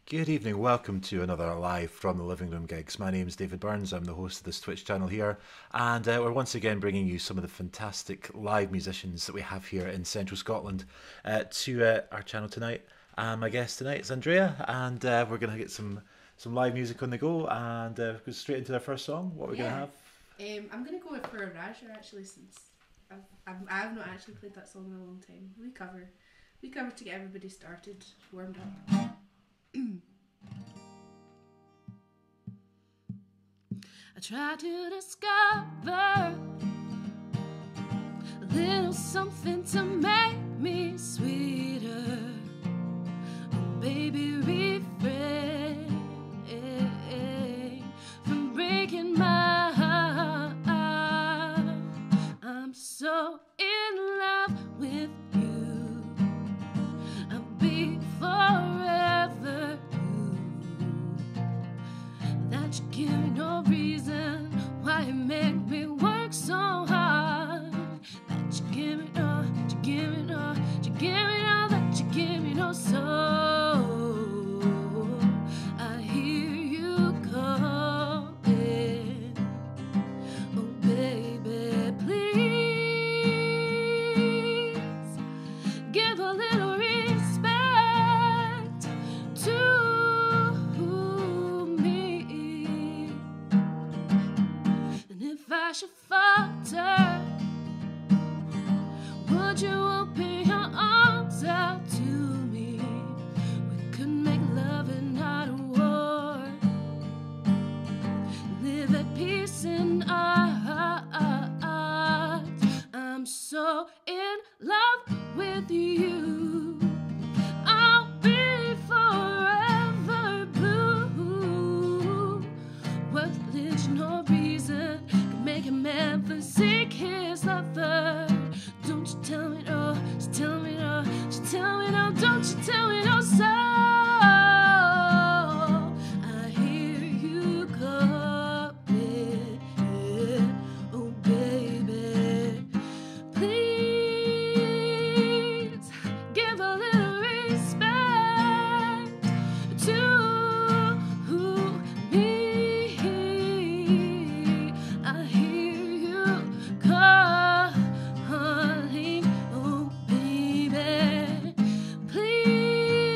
Good evening, welcome to another live from the Living Room Gigs. My name's David Burns, I'm the host of this Twitch channel here, and we're once again bringing you some of the fantastic live musicians that we have here in central Scotland to our channel tonight. My guest tonight is Andrea, and we're going to get some live music on the go, and go straight into their first song. What we're going to have? I'm going to go with For a Raja actually, since I've not actually played that song in a long time. We cover to get everybody started, warmed up. I try to discover a little something to make me sweeter. Oh, baby, refrain from breaking my heart. I'm so in love with you. I'll be forever you. That you give me no reason why you make me work so hard. That you give me no, you give me no, you give me no, that you give me no soul. I hear you calling. Oh baby, please give a little respect to me. And if I should falter, would you open your arms out to me? We could make love and not a war. Live at peace in our hearts. I'm so in love with you. I'll be forever blue. Worth religion or reason can make a man forsake his lover. Don't you tell me no, just tell me no, just tell me no, don't you tell me no so. I hear you calling. Oh baby, please give a little respect to me. I hear you calling. Oh baby, please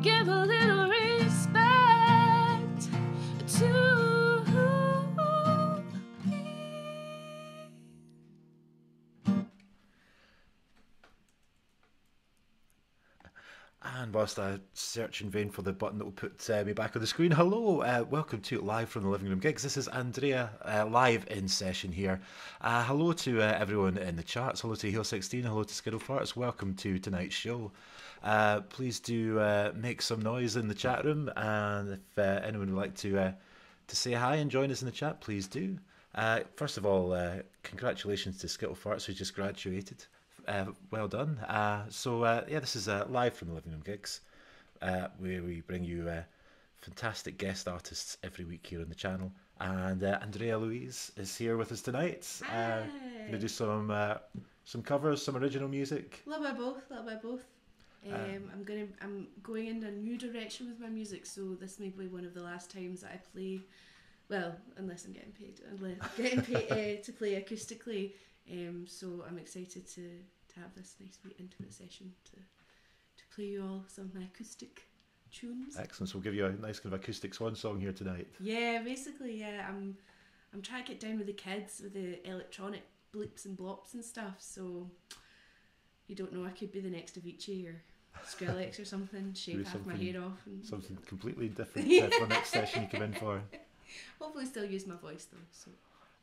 give a little respect to me. And whilst I search in vain for the button that will put me back on the screen, hello, welcome to Live from the Living Room Gigs. This is Andrea, live in session here. Hello to everyone in the chats, hello to Heel16, hello to Skiddle Farts, welcome to tonight's show. Please do make some noise in the chat room, and if anyone would like to say hi and join us in the chat, please do. First of all, congratulations to Skittle Farts, who just graduated. Well done. Yeah, this is live from the Living Room Gigs, where we bring you fantastic guest artists every week here on the channel. And Andrea Louise is here with us tonight. Going to do some covers, some original music. A little bit of both. I'm going in a new direction with my music, so this may be one of the last times that I play. Well, unless I'm getting paid, to play acoustically. So I'm excited to have this nice wee intimate session to play you all some of my acoustic tunes. Excellent. So we'll give you a nice kind of acoustic swan song here tonight. Yeah, basically, yeah. I'm trying to get down with the kids with the electronic bleeps and blops and stuff. So you don't know, I could be the next Avicii or Skrillex or something. Shave half my hair off. And something completely different for the next session you come in for. Hopefully, still use my voice though. So.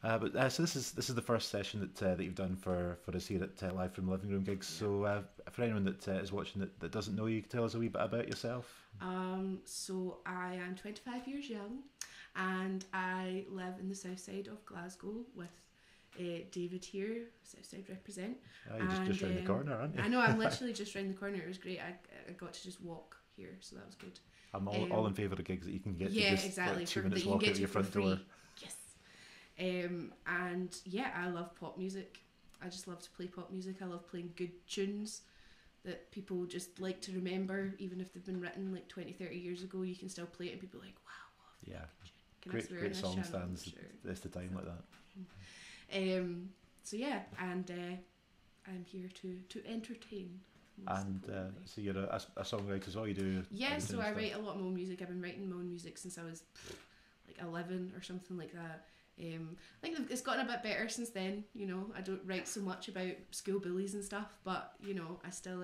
So this is the first session that you've done for us here at Live from the Living Room Gigs. So for anyone that is watching that doesn't know you, can tell us a wee bit about yourself. So I am 25 years young, and I live in the south side of Glasgow with David here, Southside represent. You're just round the corner, aren't you? I know, I'm literally just round the corner. It was great. I got to just walk here, so that was good. I'm all in favour of gigs that you can get to just exactly. like 2 minutes walk out your front door. Yes. And yeah, I love pop music. I just love to play pop music. I love playing good tunes. that people just like to remember, even if they've been written like 20, 30 years ago. You can still play it and people are like, wow, what a Yeah. can I swear in Great this song channel? stands Sure. this the time like that. So yeah, and I'm here to entertain. And so you're a songwriter as well. You do. Yeah, so I stuff. write a lot of my own music. I've been writing my own music since I was like 11 or something like that. I think it's gotten a bit better since then. You know, I don't write so much about school bullies and stuff, but you know, I still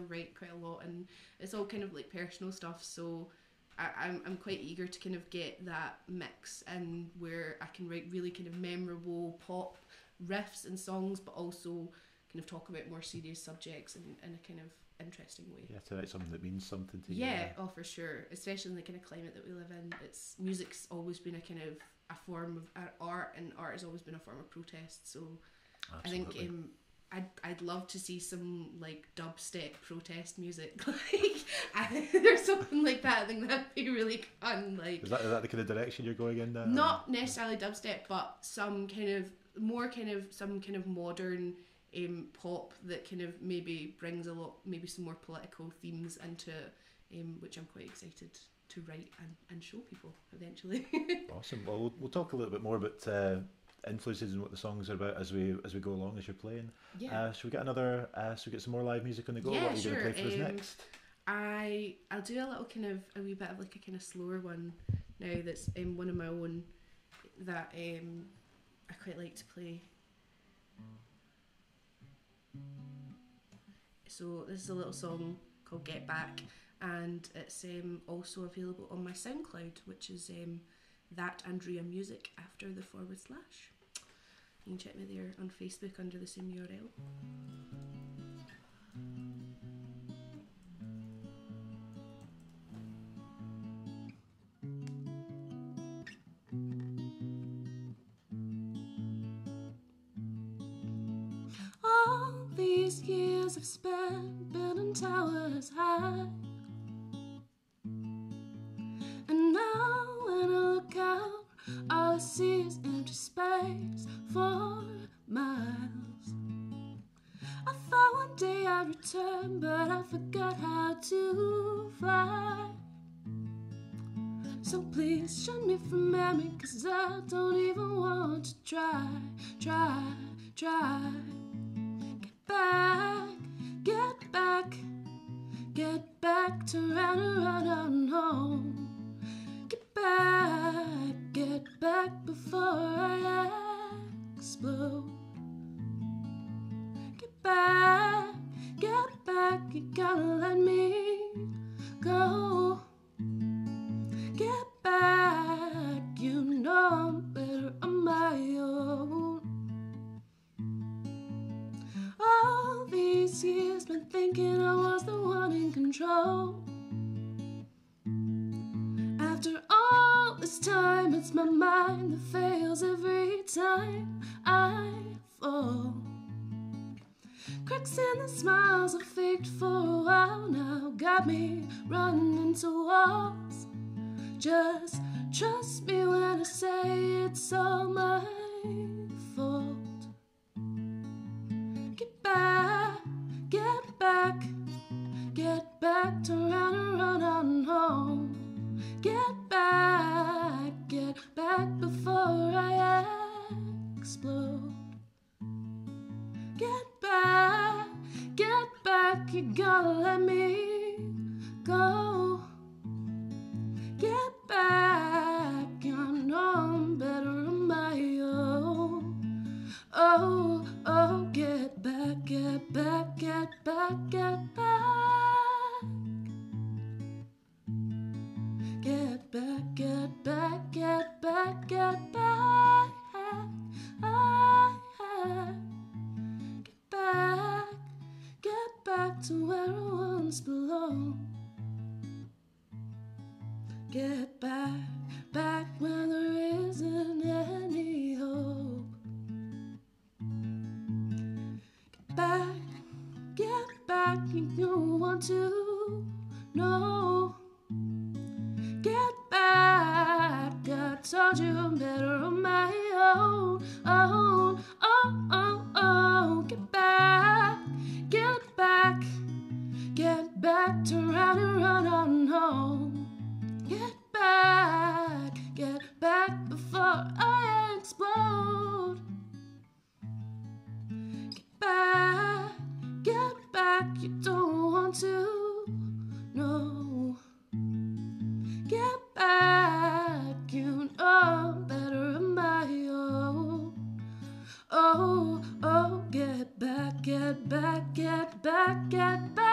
write quite a lot, and it's all kind of like personal stuff. So I'm quite eager to kind of get that mix and where I can write really kind of memorable pop riffs and songs, but also kind of talk about more serious subjects in a kind of interesting way. Yeah, to write something that means something to you. Yeah, oh for sure. Especially in the kind of climate that we live in. Music's always been a kind of a form of art, and art has always been a form of protest. So Absolutely. I think I'd love to see some like dubstep protest music. Like there's something like that. I think that'd be really fun. Like Is that the kind of direction you're going in now? not necessarily dubstep, but some kind of modern pop that kind of maybe brings maybe some more political themes into which I'm quite excited to write and show people eventually. Awesome. Well, we'll talk a little bit more about influences and what the songs are about as we go along as you're playing. Yeah. Should we get should we get some more live music on the go? Yeah, What are you sure. going to play for us next? I'll do a wee bit of like a kind of slower one now. That's one of my own that I quite like to play. So this is a little song called Get Back, and it's also available on my SoundCloud, which is that Andrea Music after the /. You can check me there on Facebook under the same URL. All these years I've spent building towers high, and now when I look out, all I see is empty space for miles. I thought one day I'd return, but I forgot how to fly. So please shun me from memory, 'cause I don't even want to try. Get back to round and round and home. Get back before I explode. Get back, you gotta let me go. Get back, you know I'm better on my own. All these years been thinking I was the one in control. After all this time, it's my mind that fails every time I fall. Cracks in the smiles I've faked for a while now got me running into walls. Just trust me when I say it's all my fault. Get back to round and run on home. Get back before I explode. Get back, you gotta let me go. Get back, you know I'm better on my own. Oh, get back. Get back. Get back to where I once belonged. Get back when there isn't any hope. Get back, you don't want to know. Get back, I told you I'm better on my own. Get back. before I explode. Get back, you don't want to, no. Get back, you know better am I, oh, get back, get back, get back, get back.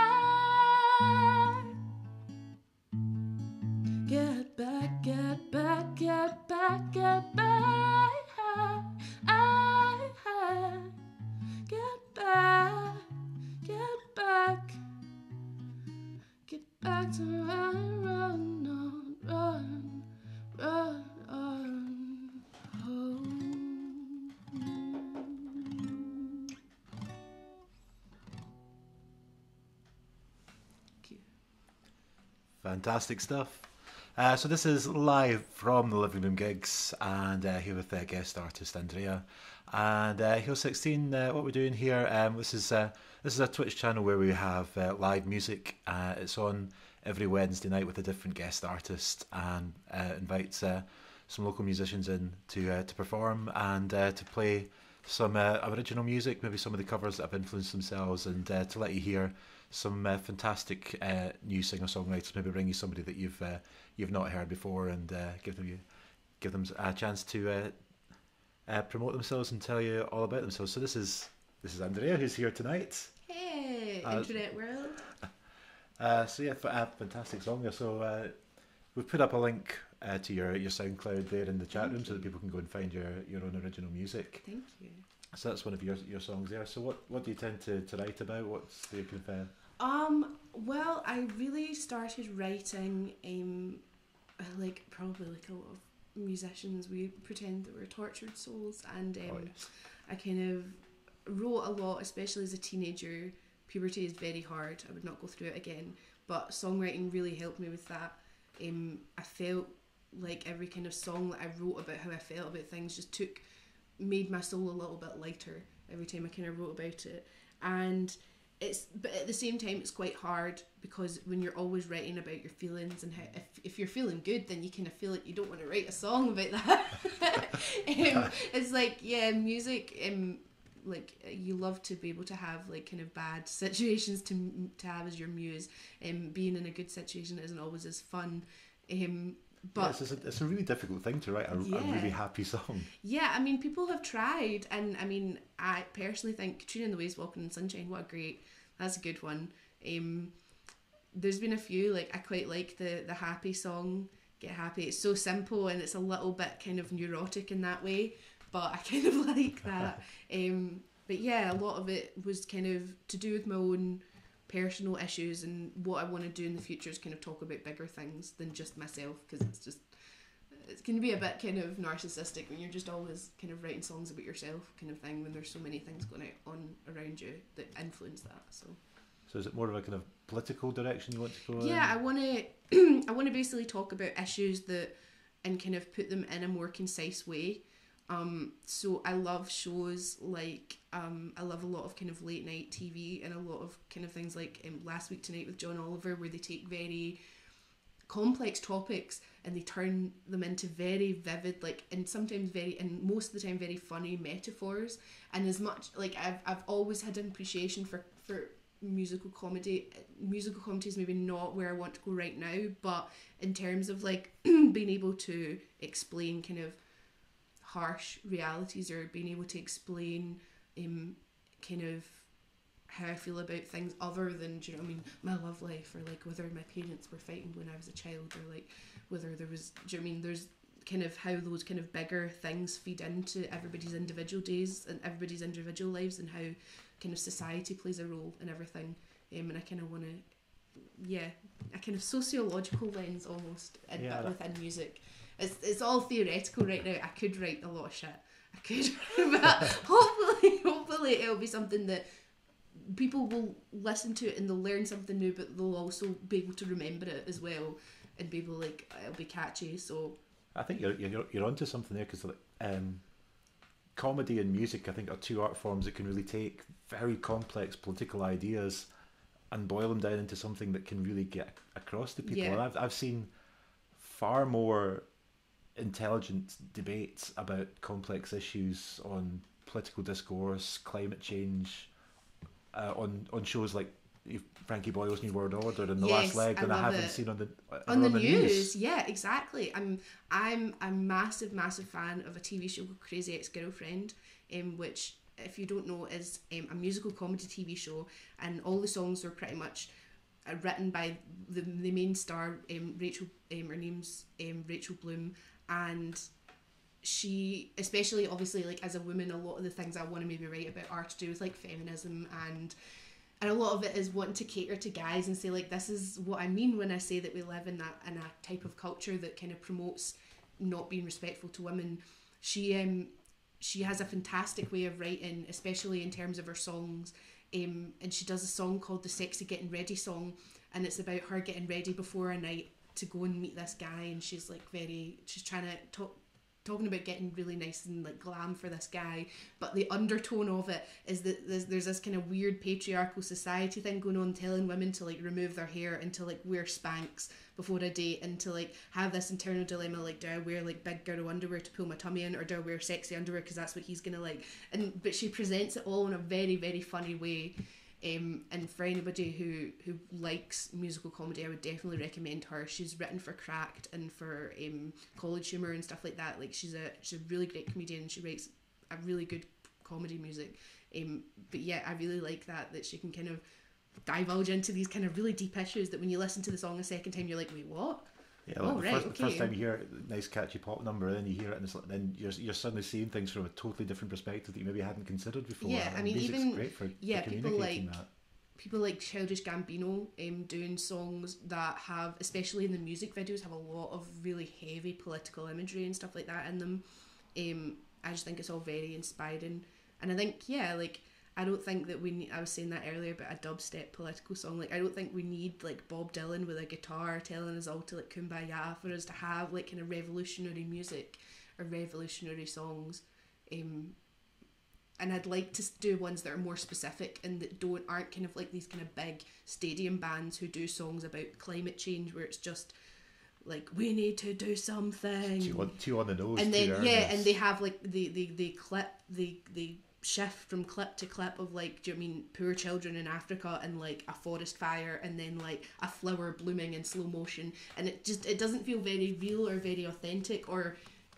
Get back, get back, get back, get back. Get back, get back. Get back to run, run, run, run, run, home. Thank you. Fantastic stuff. So this is live from the Living Room Gigs, and here with guest artist Andrea and Hill 16. What we're doing here, this is a Twitch channel where we have live music. It's on every Wednesday night with a different guest artist, and invites some local musicians in to perform and to play some original music, maybe some of the covers that have influenced themselves, and to let you hear some fantastic new singer-songwriters. Maybe bring you somebody that you've not heard before, and give them a chance to promote themselves and tell you all about themselves. So this is Andrea, who's here tonight. Hey, internet world. So yeah, fantastic song there. So we've put up a link to your SoundCloud there in the chat room, so that people can go and find your own original music. Thank you. So that's one of your songs there. So what do you tend to write about? What's the kind of well, I really started writing like probably like a lot of musicians, we pretend that we're tortured souls, and I kind of wrote a lot, especially as a teenager. Puberty is very hard. I would not go through it again, but songwriting really helped me with that. I felt like every kind of song that I wrote about how I felt about things just made my soul a little bit lighter every time I kind of wrote about it. And but at the same time it's quite hard, because when you're always writing about your feelings, and how if you're feeling good, then you kind of feel like you don't want to write a song about that. It's like, yeah, music, like you love to be able to have like kind of bad situations to have as your muse, being in a good situation isn't always as fun, but yeah, it's a really difficult thing to write a really happy song. Yeah, I mean, people have tried, and I mean, I personally think Katrina and the Waves, Walking in Sunshine, that's a good one. There's been a few, like I quite like the happy song, Get Happy. It's so simple and it's a little bit kind of neurotic in that way, but I kind of like that. But yeah, a lot of it was kind of to do with my own personal issues, and what I want to do in the future is kind of talk about bigger things than just myself, because it's going to be a bit kind of narcissistic when you're just always kind of writing songs about yourself kind of thing, when there's so many things going on around you that influence that. So is it more of a kind of political direction you want to go in? Yeah, I want to basically talk about issues and kind of put them in a more concise way. So I love shows like, I love a lot of kind of late night TV, and a lot of kind of things like Last Week Tonight with John Oliver, where they take very complex topics and they turn them into very vivid, like, and sometimes and most of the time very funny metaphors. And as much like I've always had an appreciation for musical comedy. Musical comedy is maybe not where I want to go right now, but in terms of like being able to explain kind of harsh realities, or being able to explain kind of how I feel about things other than, do you know what I mean, my love life, or like whether my parents were fighting when I was a child, or like whether there was, do you know what I mean, there's kind of how those kind of bigger things feed into everybody's individual days and everybody's individual lives, and how kind of society plays a role in everything. And I kind of want to, a kind of sociological lens almost within music. It's all theoretical right now. I could write a lot of shit. I could, but hopefully it'll be something that people will listen to it and they'll learn something new, but they'll also be able to remember it as well, and be able, like, it'll be catchy. So I think you're onto something there, because comedy and music, I think, are two art forms that can really take very complex political ideas and boil them down into something that can really get across to people. Yeah. And I've seen far more intelligent debates about complex issues on political discourse, climate change, on shows like Frankie Boyle's New World Order and The Last Yes, Leg, I than I love haven't it. seen On ever the on the news, news. yeah, exactly. I'm a massive, massive fan of a TV show called Crazy Ex-Girlfriend, which, if you don't know, is a musical comedy TV show, and all the songs were pretty much written by the main star, Rachel. Her name's Rachel Bloom, and she, especially obviously like as a woman, a lot of the things I want to maybe write about are to do with like feminism, and a lot of it is wanting to cater to guys and say like, this is what I mean when I say that we live in a type of culture that kind of promotes not being respectful to women. She has a fantastic way of writing, especially in terms of her songs. And she does a song called the Sexy Getting Ready song, and it's about her getting ready before a night to go and meet this guy, and she's like she's trying to talking about getting really nice and like glam for this guy, but the undertone of it is that there's this kind of weird patriarchal society thing going on, telling women to like remove their hair and to like wear Spanx before a date, and to like have this internal dilemma, like, do I wear like big girl underwear to pull my tummy in, or do I wear sexy underwear because that's what he's gonna like. But she presents it all in a very, very funny way. And for anybody who likes musical comedy, I would definitely recommend her. She's written for Cracked and for College Humor and stuff like that. Like, she's a really great comedian. She writes a really good comedy music. But yeah, I really like that she can kind of divulge into these kind of really deep issues that when you listen to the song a second time, you're like, wait, what? Yeah, Oh, like right, the first okay. time you hear a nice catchy pop number, and then you hear it, and it's like, then you're suddenly seeing things from a totally different perspective that you maybe hadn't considered before. Yeah, I And mean, music's even, great for yeah, communicating that. people like Childish Gambino doing songs that have, especially in the music videos, have a lot of really heavy political imagery and stuff like that in them. I just think it's all very inspiring, and I think, yeah, like, I don't think that we need, I was saying that earlier about a dubstep political song, like, I don't think we need like Bob Dylan with a guitar telling us all to like kumbaya for us to have like kind of revolutionary music or revolutionary songs. And I'd like to do ones that are more specific and that aren't kind of like these kind of big stadium bands who do songs about climate change where it's just like, we need to do something, Two on the nose, and too then yeah, and earnest. they have like the clip, the shift from clip to clip of like, do you know what I mean, poor children in Africa and like a forest fire, and then like a flower blooming in slow motion, and it doesn't feel very real or very authentic or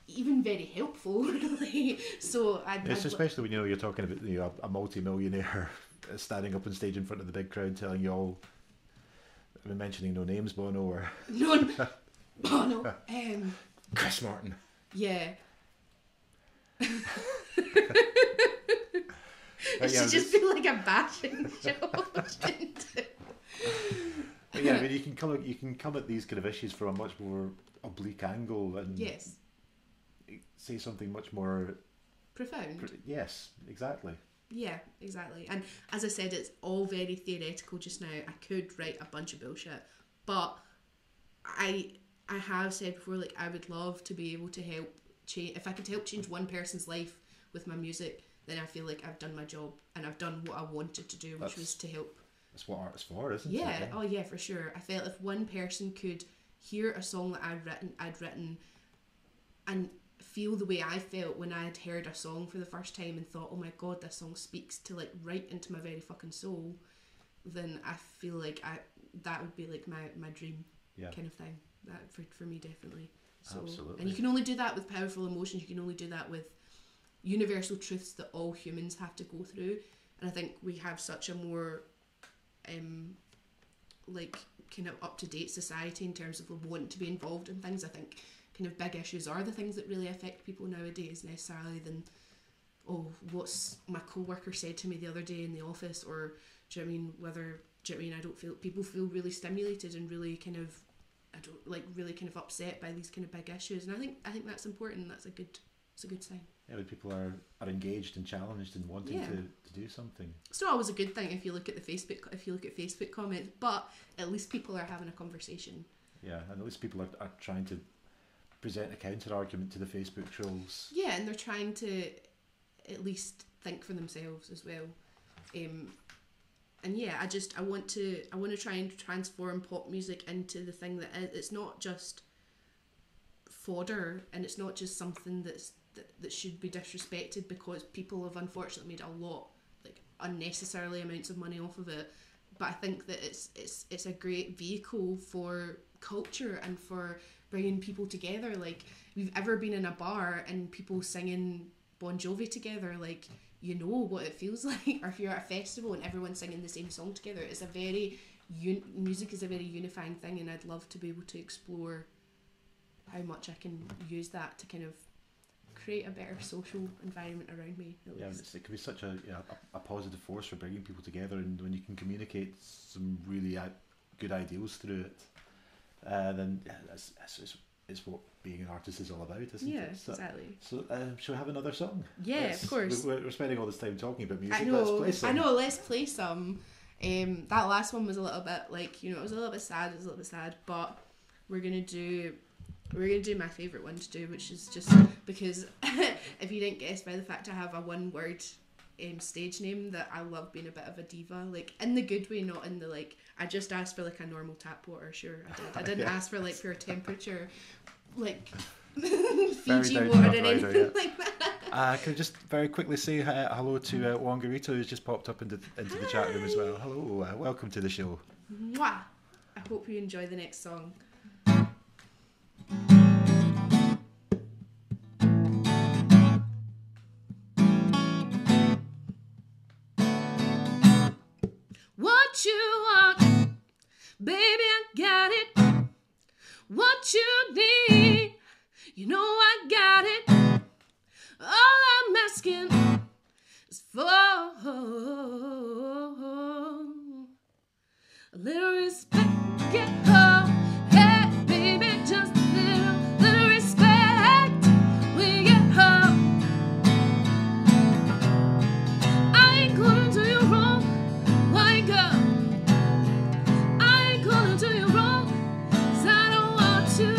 even very helpful, really. So It's especially when you're talking about a multi-millionaire standing up on stage in front of the big crowd telling you all. I'm mentioning no names, Bono or no, oh no, Chris Martin. yeah. But It yeah, should just be like a bashing show, shouldn't it? but yeah, I mean, you can come at these kind of issues from a much more oblique angle and Yes, say something much more. profound. Yes, exactly. Yeah, exactly. And as I said, it's all very theoretical just now. I could write a bunch of bullshit, but I have said before, like, I would love to be able to help change. If I could help change one person's life with my music, then I feel like I've done my job and I've done what I wanted to do, which was to help. That's what art's for, isn't Yeah, it? oh yeah, for sure. I felt if one person could hear a song that I'd written and feel the way I felt when I had heard a song for the first time and thought, oh my god, this song speaks to like right into my very fucking soul, then I feel like that would be like my dream Yeah, kind of thing. That for me, definitely. So, absolutely. and you can only do that with powerful emotions. You can only do that with universal truths that all humans have to go through. And I think we have such a more like kind of up to date society in terms of wanting to be involved in things. I think kind of big issues are the things that really affect people nowadays necessarily than, oh, what's my co-worker said to me the other day in the office, or do you know what I mean, whether, do you know what I mean, I don't feel, people feel really stimulated and really kind of, I don't like, really kind of upset by these kind of big issues, and I think that's important. It's a good sign. Yeah, when people are engaged and challenged and wanting Yeah. to do something. It's not always a good thing if you look at Facebook comments, but at least people are having a conversation. Yeah, and at least people are trying to present a counter argument to the Facebook trolls. Yeah, and they're trying to at least think for themselves as well. And yeah, I want to try and transform pop music into the thing that it's not just fodder, and it's not just something that should be disrespected because people have unfortunately made a lot, like unnecessarily amounts of money off of it. But I think that it's a great vehicle for culture and for bringing people together. Like, if you've ever been in a bar and people singing Bon Jovi together, like, you know what it feels like. Or if you're at a festival and everyone's singing the same song together, it's a very music is a very unifying thing, and I'd love to be able to explore how much I can use that to kind of create a better social environment around me. Yeah, it can be such a positive force for bringing people together, and when you can communicate some really good ideals through it, then it's what being an artist is all about, isn't it? Yeah, exactly. So, shall we have another song? Yeah, of course. We're spending all this time talking about music. I know. Let's play some. Let's play some. That last one was a little bit like, it was a little bit sad. But we're gonna do my favourite one to do, which is just because if you didn't guess by the fact I have a one-word stage name, that I love being a bit of a diva, like in the good way, not in the like I just asked for like a normal tap water. Sure, I didn't ask for like pure temperature, like Fiji water and anything like that. Can I just very quickly say hello to Wangarito, who's just popped up into the chat room as well. Hello, welcome to the show. Mwah! I hope you enjoy the next song. What you want, baby, I got it. What you need, you know I got it. All I'm asking is for a little respect. Get home, hey baby, just a little respect. When you get home, I ain't gonna do you wrong. Why girl? I ain't gonna do you wrong, 'cause I don't want to.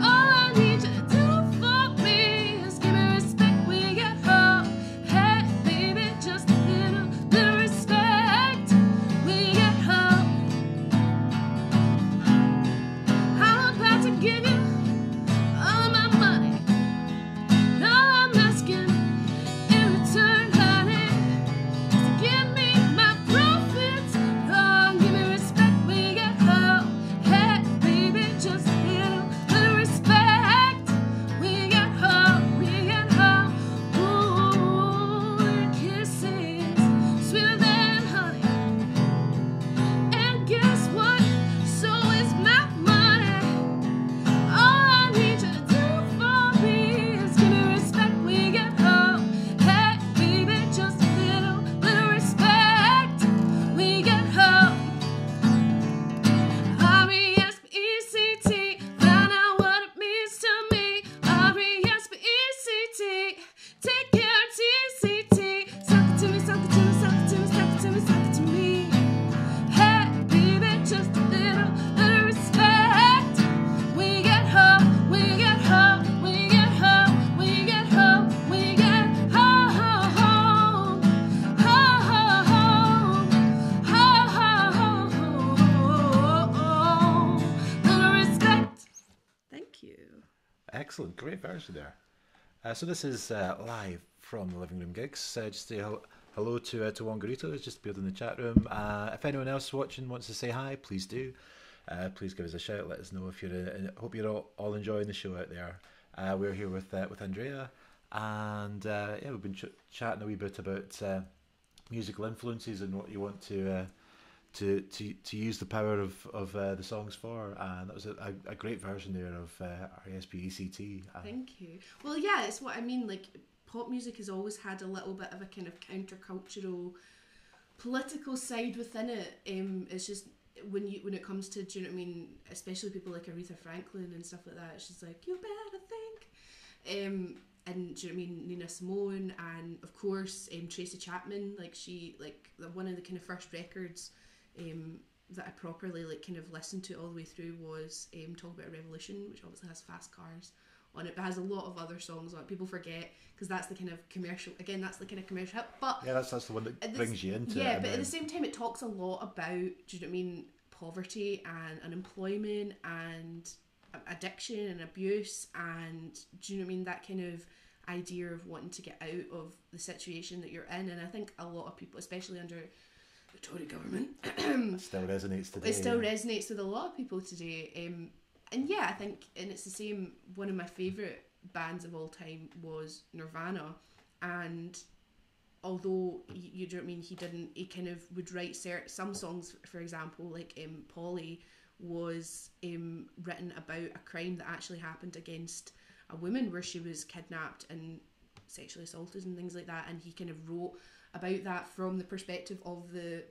All I need you to do for me is give me respect when you get home. Hey baby, just a little respect when you get home. I'm about to give you all of my money. And all I'm asking in return, honey, is to give me my profits. Oh, give me respect when you get home. Hey, baby, just a little respect when you get home. When you get home, ooh, your kisses sweeter than honey. And guess what? So is my money. All I need you to do for me is give me respect when you get home. Hey, baby, just a little respect when you get home. R-E-S-P-E-C-T, find out what it means to me. R-E-S-P-E-C-T, take care, T-C-T. Suck it to me, suck it to me, suck it to me, suck it to me, suck it to me. Hey, baby, just a little respect when you get home, when you get home, when you get home, when you get home, when you get home, home, little respect. Thank you. Excellent, great version there. So this is live from the Living Room Gigs. Just say hello to Wangarito, who's just appeared in the chat room. If anyone else watching wants to say hi, please do. Please give us a shout. Let us know if you're. Hope you're all enjoying the show out there. We're here with Andrea, and we've been chatting a wee bit about musical influences and what you want to use the power of the songs for, and that was a great version there of R-E-S-P-E-C-T. Thank you. Well, yeah, it's what I mean. Like, pop music has always had a little bit of a kind of countercultural, political side within it. It's just when it comes to, do you know what I mean? Especially people like Aretha Franklin and stuff like that. It's just like, you better think. And do you know what I mean? Nina Simone, and of course Tracy Chapman. Like, one of the kind of first records that I properly like kind of listened to all the way through was Talk About a Revolution, which obviously has Fast Cars on it, but has a lot of other songs on it. People forget because that's the kind of commercial. Again, that's the kind of commercial hit. But yeah, that's the one that brings you into it. Yeah, but at the same time, it talks a lot about, do you know what I mean, poverty and unemployment and addiction and abuse, and do you know what I mean, that kind of idea of wanting to get out of the situation that you're in. And I think a lot of people, especially under the Tory government, still resonates today. It still resonates with a lot of people today. And yeah, I think, and it's the same, one of my favourite bands of all time was Nirvana, and although you know what I mean, he kind of would write some songs, for example, like Polly was written about a crime that actually happened against a woman, where she was kidnapped and sexually assaulted and things like that, and he kind of wrote about that from the perspective of the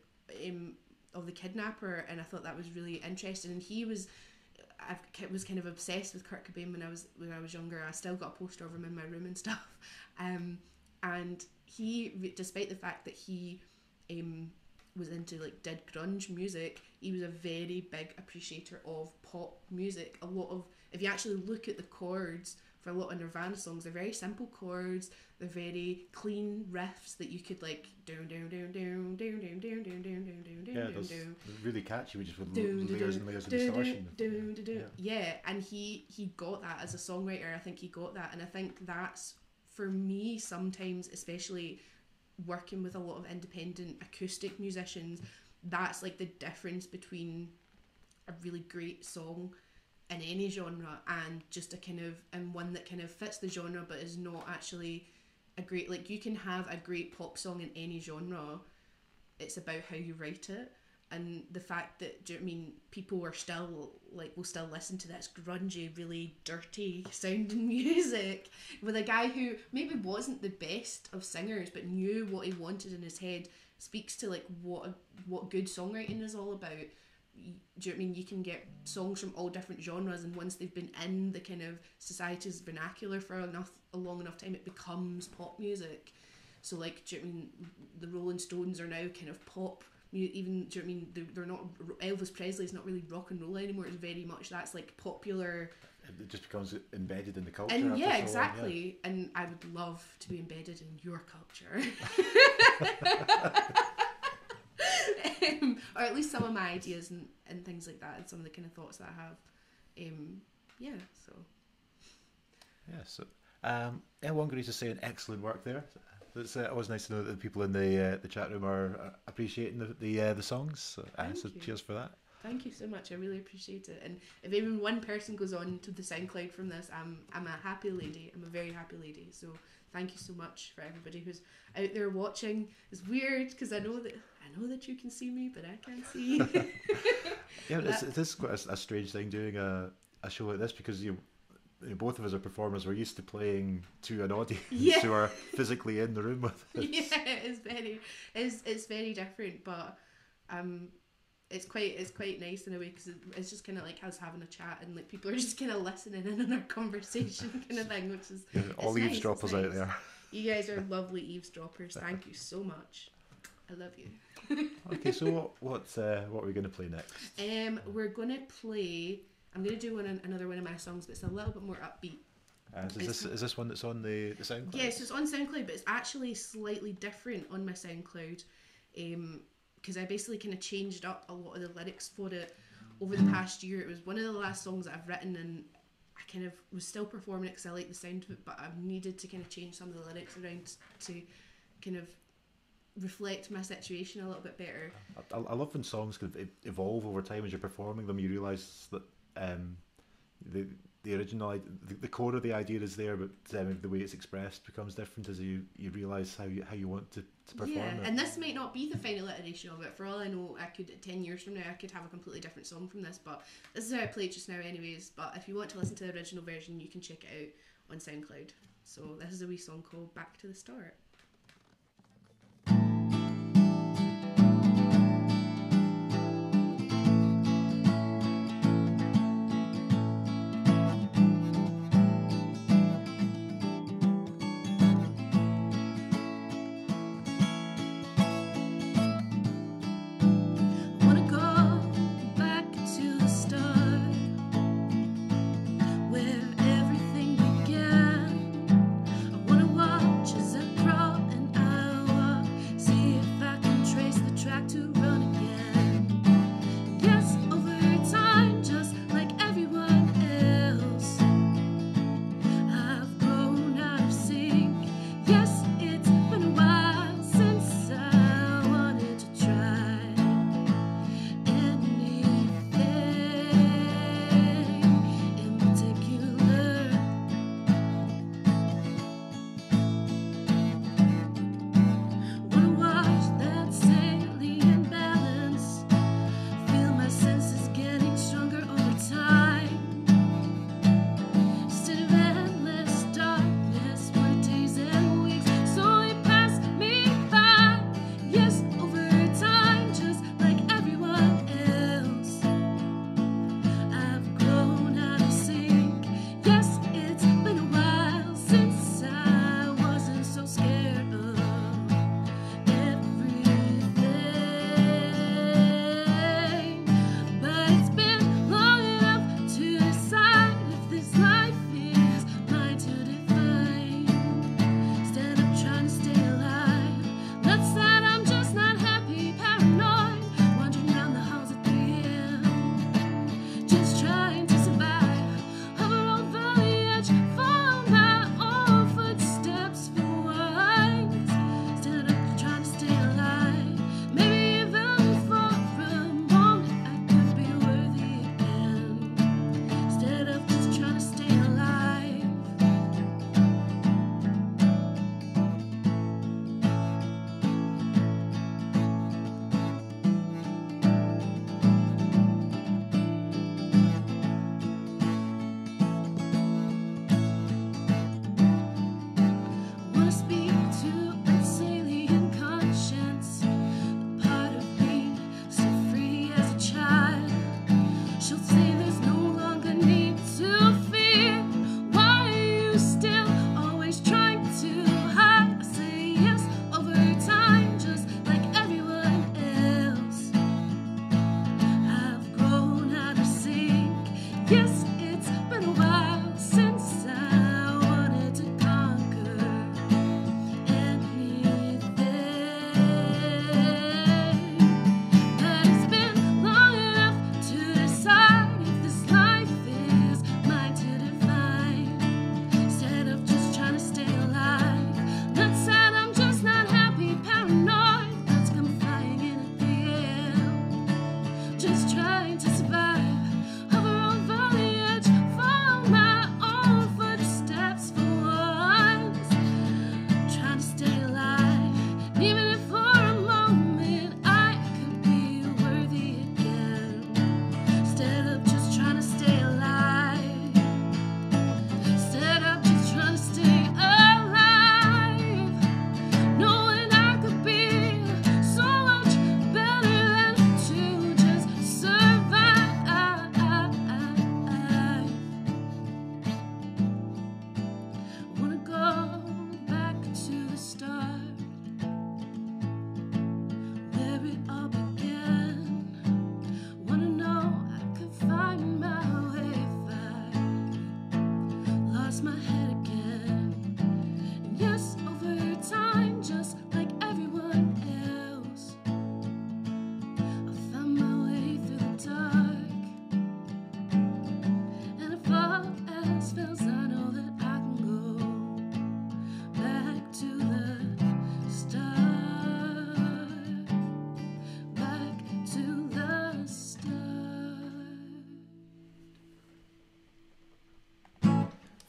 kidnapper, and I thought that was really interesting. And I was kind of obsessed with Kurt Cobain when I was younger. I still got a poster of him in my room and stuff. And he, despite the fact that he was into did grunge music, he was a very big appreciator of pop music. A lot of, if you actually look at the chords for a lot of Nirvana songs, they're very simple chords. They're very clean riffs that you could down down down down down down down down down down down down down. Really catchy, just with layers and layers of distortion. Yeah, and he got that as a songwriter. I think he got that, and I think that's, for me, sometimes, especially working with a lot of independent acoustic musicians, that's the difference between a really great song in any genre and just and one that kind of fits the genre but is not actually a great, you can have a great pop song in any genre. It's about how you write it, and the fact that, do you know what I mean, people are still will still listen to this grungy, really dirty sounding music with a guy who maybe wasn't the best of singers but knew what he wanted in his head, speaks to what good songwriting is all about. Do you know what I mean? You can get songs from all different genres, and once they've been in the kind of society's vernacular for a long enough time, it becomes pop music. So do you know what I mean? The Rolling Stones are now kind of pop. Even, do you know what I mean? They're not, Elvis Presley's not really rock and roll anymore. It's very much, that's popular. It just becomes embedded in the culture. And yeah, exactly. Yeah. And I would love to be embedded in your culture. Or at least some of my ideas and things like that, and some of the kind of thoughts that I have. Yeah, so. Yeah, so L1 is saying excellent work there. It's always nice to know that the people in the chat room are appreciating the songs. So cheers for that. Thank you so much. I really appreciate it. And if even one person goes on to the SoundCloud from this, I'm a happy lady. I'm a very happy lady. So thank you so much for everybody who's out there watching. It's weird because I know that you can see me, but I can't see you. Yeah, it is quite a strange thing doing a show like this, because both of us are performers. We're used to playing to an audience who are physically in the room with us. Yeah, it's very different, but it's quite nice in a way, because it's just kind of like us having a chat, and people are just kind of listening in on our conversation kind of thing, which is all eavesdroppers out there. You guys are lovely eavesdroppers. Thank you so much. I love you. Okay, so what are we going to play next? We're going to play. I'm going to do another one of my songs, but it's a little bit more upbeat. Is this one that's on the SoundCloud? Yes, it's on SoundCloud, but it's actually slightly different on my SoundCloud, because I basically kind of changed up a lot of the lyrics for it over the past year. It was one of the last songs that I've written, and I kind of was still performing it because I like the sound of it, but I've needed to kind of change some of the lyrics around to kind of reflect my situation a little bit better. I love when songs can evolve over time as you're performing them. You realise that the original, the core of the idea is there, but the way it's expressed becomes different as you realise how you want to perform it. And this might not be the final iteration of it. For all I know, 10 years from now, I could have a completely different song from this, but this is how I play it just now anyways. But if you want to listen to the original version, you can check it out on SoundCloud. So this is a wee song called Back to the Start. Where everything began, I wanna watch as I cross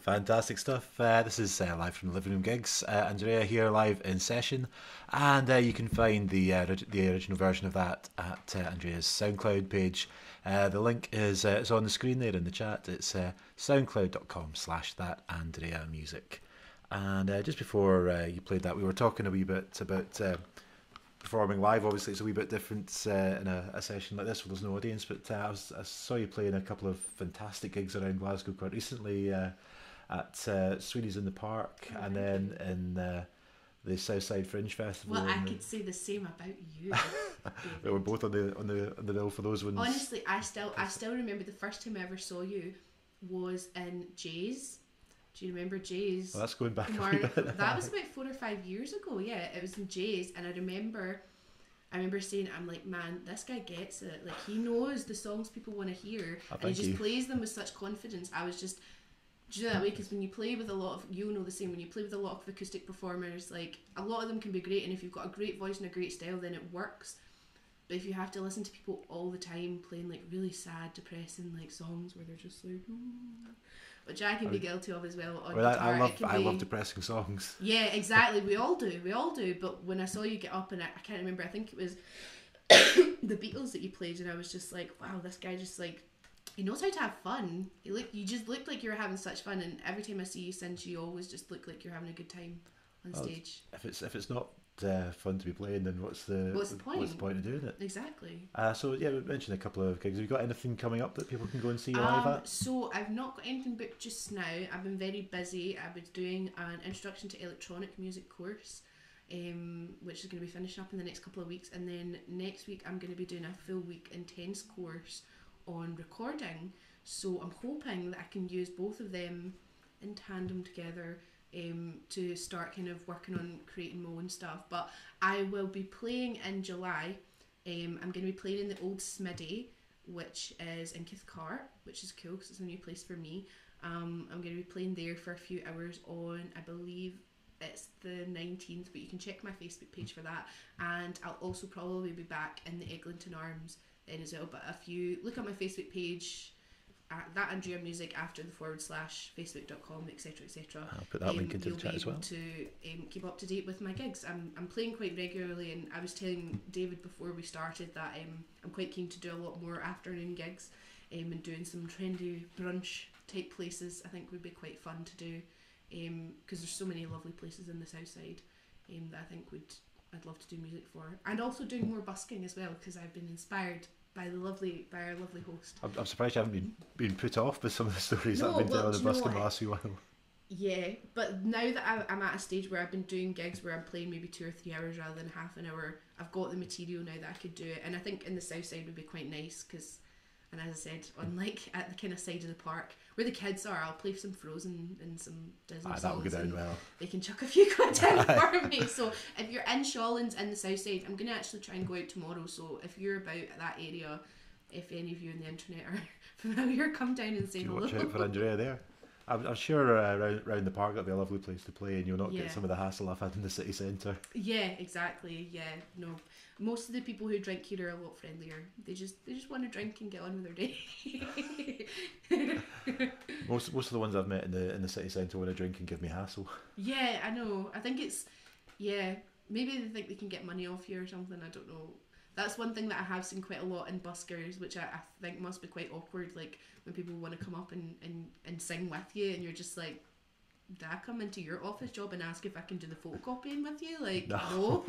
Fantastic stuff. This is live from the Living Room Gigs. Andrea here, live in session, and you can find the original version of that at Andrea's SoundCloud page. The link is on the screen there in the chat. It's soundcloud.com/that Andrea Music. And just before you played that, we were talking a wee bit about performing live. Obviously, it's a wee bit different in a session like this where there's no audience. But I saw you playing a couple of fantastic gigs around Glasgow quite recently. At Sweeney's in the Park, and then in the Southside Fringe Festival. Well, I could say the same about you. They were both on the bill for those ones. Honestly, I still remember the first time I ever saw you was in Jay's. Do you remember Jay's? Well, that's going back a bit. That was about 4 or 5 years ago. Yeah, it was in Jay's, and I remember saying, I'm like, man, this guy gets it. Like, he knows the songs people want to hear, and he just plays them with such confidence. I was just. Do you know that way? Because when you play with a lot of, you know the same, when you play with a lot of acoustic performers, like, a lot of them can be great, and if you've got a great voice and a great style, then it works. But if you have to listen to people all the time playing, like, really sad, depressing, like, songs where they're just like, which I can be guilty of as well on guitar. I love depressing songs. Yeah, exactly. We all do. But when I saw you get up, and I can't remember, I think it was the Beatles that you played, and I was just like, wow, this guy just, like, he knows how to have fun. You just looked like you were having such fun, and every time I see you sing, you always just look like you're having a good time on stage. If it's not fun to be playing, then what's the point? What's the point of doing it? Exactly. So yeah, we mentioned a couple of gigs. Have you got anything coming up that people can go and see you live at? So I've not got anything booked just now. I've been very busy. I've been doing an introduction to electronic music course, which is going to be finishing up in the next couple of weeks, and then next week I'm going to be doing a full week intense course on recording. So I'm hoping that I can use both of them in tandem together to start kind of working on creating my own stuff. But I will be playing in July. I'm going to be playing in the old Smitty, which is in Cathcart, which is cool because it's a new place for me. I'm going to be playing there for a few hours on, I believe it's the 19th, but you can check my Facebook page for that. And I'll also probably be back in the Eglinton Arms in as well. But if you look at my Facebook page, that Andrea Music after the / facebook.com, etc, etc, I'll put that link into the chat as well. To keep up to date with my gigs. I'm playing quite regularly, and I was telling David before we started that I'm quite keen to do a lot more afternoon gigs, and doing some trendy brunch type places I think would be quite fun to do, because there's so many lovely places in the south side that I think I'd love to do music for, and also doing more busking as well, because I've been inspired by our lovely host. I'm surprised you haven't been put off by some of the stories that I've been telling the busking the last few while. Yeah, but now that I'm at a stage where I've been doing gigs where I'm playing maybe 2 or 3 hours rather than half an hour, I've got the material now that I could do it, and I think in the south side would be quite nice, because, and as I said, on like at the kind of side of the park where the kids are, I'll play some Frozen and some Disney songs. That will go down well. They can chuck a few quid down for me. So if you're in Shawlands in the south side, I'm going to actually try and go out tomorrow. So if you're about that area, if any of you on the internet are familiar, come down and say hello. Watch out for Andrea there. I'm sure around the park that'll be a lovely place to play, and you'll not get some of the hassle I've had in the city centre. Yeah, exactly. Yeah, no. Most of the people who drink here are a lot friendlier. They just want to drink and get on with their day. most of the ones I've met in the city centre want to drink and give me hassle. Yeah, I know. I think it's maybe they think they can get money off you or something. I don't know. That's one thing that I have seen quite a lot in buskers, which I think must be quite awkward. Like when people want to come up and sing with you, and you're just like, did I come into your office job and ask if I can do the photocopying with you? Like, no.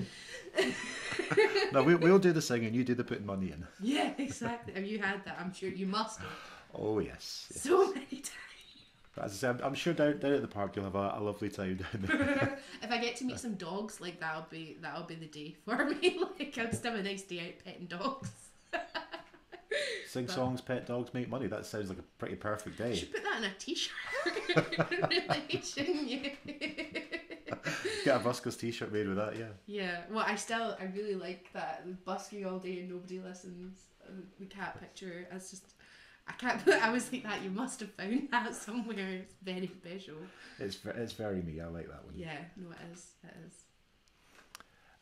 No, we'll do the singing, you do the putting money in. Yeah, exactly. Have you had that? I'm sure you must have. Oh, yes. So many times. But as I say, I'm sure down at the park you'll have a lovely time down there. If I get to meet some dogs, like that'll be the day for me. Like I'll just have a nice day out petting dogs. Sing songs, pet dogs, make money. That sounds like a pretty perfect day. You should put that in a t-shirt. Really, shouldn't you? Get a Buskers t-shirt made with that, yeah. Yeah, well, I really like that. Busking all day and nobody listens. The cat picture, it's just, I can't put, I was like that, you must have found that somewhere. It's very special. It's very me, I like that one. Yeah, no, it is.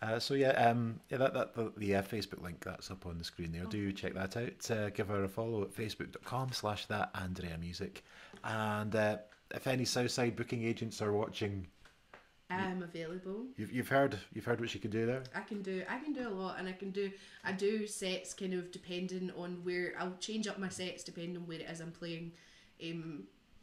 The Facebook link that's up on the screen there. Do check that out. Give her a follow at facebook.com/thatandreamusic. And if any Southside booking agents are watching, I'm available. you've heard what she can do there. I can do a lot, and I do sets kind of depending on where I'll change up my sets depending on where it is I'm playing.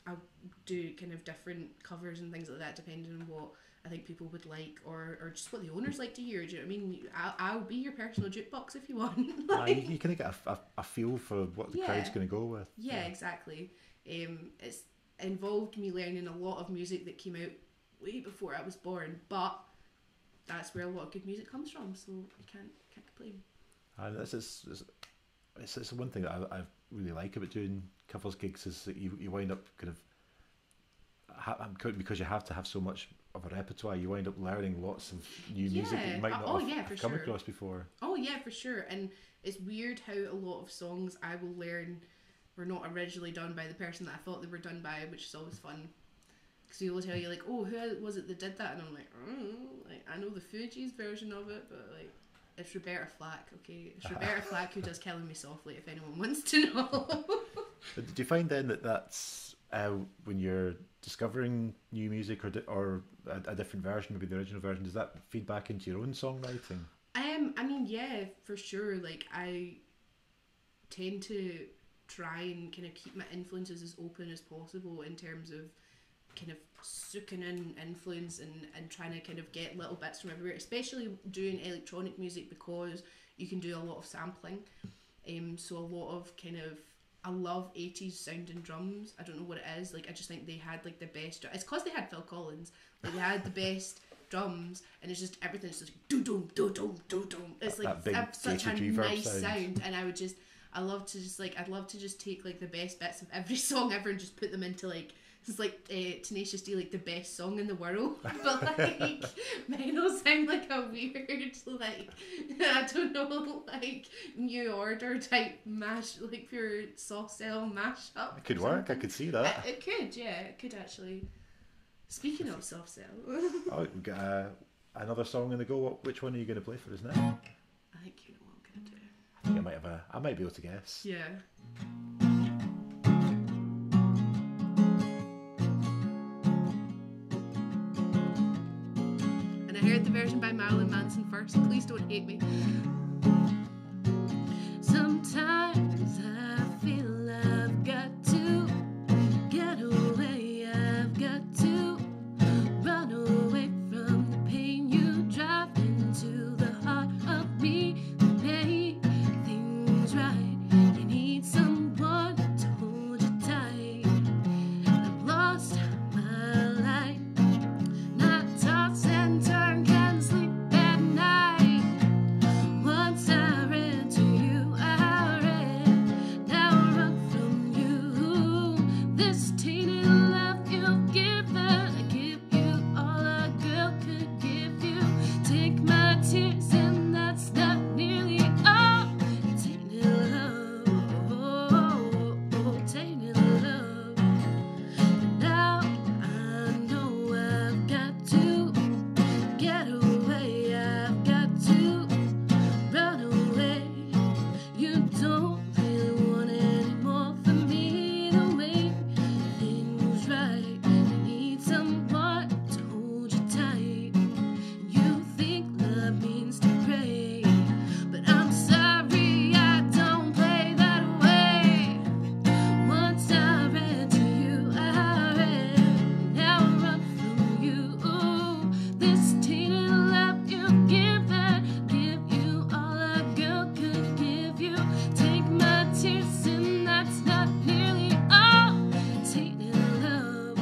I'll do kind of different covers and things like that depending on what I think people would like, or just what the owners like to hear. Do you know what I mean? I'll be your personal jukebox if you want. You kind of get a feel for what the crowd's going to go with. Yeah, exactly. It's involved me learning a lot of music that came out way before I was born, but that's where a lot of good music comes from, so you can't complain. And it's one thing that I really like about doing covers gigs is that you wind up kind of because you have to have so much of a repertoire, you wind up learning lots of new music that you might not have come across before. Oh yeah, for sure. And it's weird how a lot of songs I will learn were not originally done by the person that I thought they were done by, which is always fun. Because he will tell you, like, oh, who was it that did that? And I'm like, I know the Fugees version of it, but like, it's Roberta Flack, okay? It's Roberta Flack who does Killing Me Softly, if anyone wants to know. Do you find then that that's when you're discovering new music or a different version, maybe the original version, does that feed back into your own songwriting? I mean, yeah, for sure. Like, I tend to try and kind of keep my influences as open as possible in terms of kind of soaking in influence and trying to kind of get little bits from everywhere, especially doing electronic music because you can do a lot of sampling. So a lot of kind of, I love 80s sounding drums. I don't know what it is. Like, I just think they had like the best. It's because they had Phil Collins. Like, they had the best drums, and it's just everything's just like do dum do dum do dum. It's like such a nice sound, and I'd love to just take like the best bits of every song ever and just put them into like. It's like Tenacious D, like the best song in the world, but like mine will sound like a weird, like I don't know, like New Order type mash, like pure Soft Cell mashup. It could work. I could see that. It could, yeah, it could actually. Speaking of Soft Cell, oh, we've got another song in the go. Which one are you going to play for us now? I think you know what I'm gonna do. I think I might be able to guess. Yeah. I heard the version by Marilyn Manson first. Please don't hate me. Sometimes I feel I've got to get away. I've got to run away from the pain you drive into the heart of me. Make things right. You need someone to hold you tight. I've lost my life. Not toss and turn, can't sleep at night. Once I ran to you, I ran, now I run from you. This tainted love you've given, I give you all a girl could give you. Take my tears and that's not nearly all. Tainted love, tainted love. Now I know I've got to get away, I've got to run away. You don't really want any more from me to make things right. You need someone to hold you tight. You think love means to pray, but I'm sorry I don't play that way. Once I ran to you, I ran, now I run from you. This tainted love you've given, give you all a girl could give you. Take my tears and that's not nearly all. Tainted love,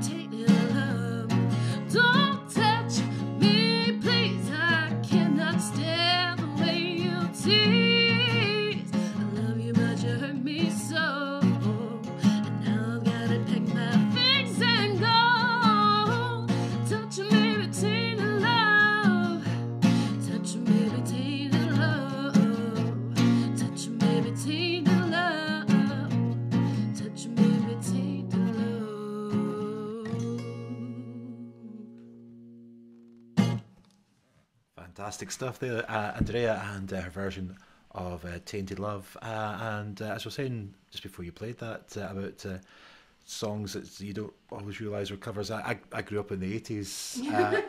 tainted love. Don't touch me, please. I cannot stand the way you tease. I love you, but you hurt me so. And now I've gotta pack my things and go. Touch me, but tainted love. Touch me, but tainted love. Touch me, but tainted love. Touch me, but tainted love. Fantastic stuff there, Andrea, and her version of Tainted Love. And as I was saying just before you played that, about songs that you don't always realise were covers. I grew up in the 80s.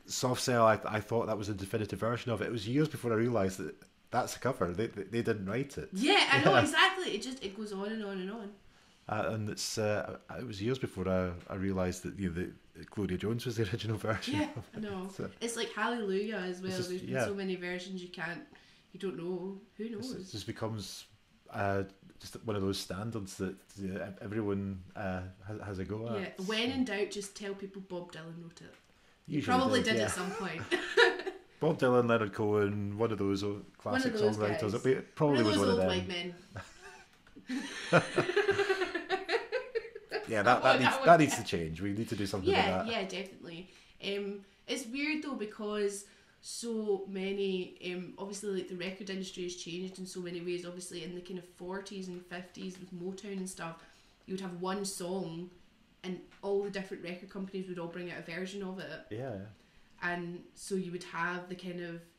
Soft Cell, I thought that was a definitive version of it. It was years before I realised that that's a cover. They didn't write it. Yeah, I know, exactly. It goes on and on and on. And it was years before I realised that that Gloria Jones was the original version. Yeah, of I it. know. So It's like Hallelujah as well. just- There's been yeah. so many versions you don't know. Who knows? it just becomes just one of those standards that everyone has a go at. Yeah, when in doubt, just tell people Bob Dylan wrote it. He Usually probably does, did yeah. at some point. Bob Dylan, Leonard Cohen, one of those classic those songwriters. guys. It probably was one of old them. white men. Yeah, Not what that needs to change. We need to do something Yeah, with that. yeah, definitely. It's weird though because so many, obviously like the record industry has changed in so many ways. Obviously in the kind of 40s and 50s with Motown and stuff, you would have one song and all the different record companies would all bring out a version of it. Yeah. And so you would have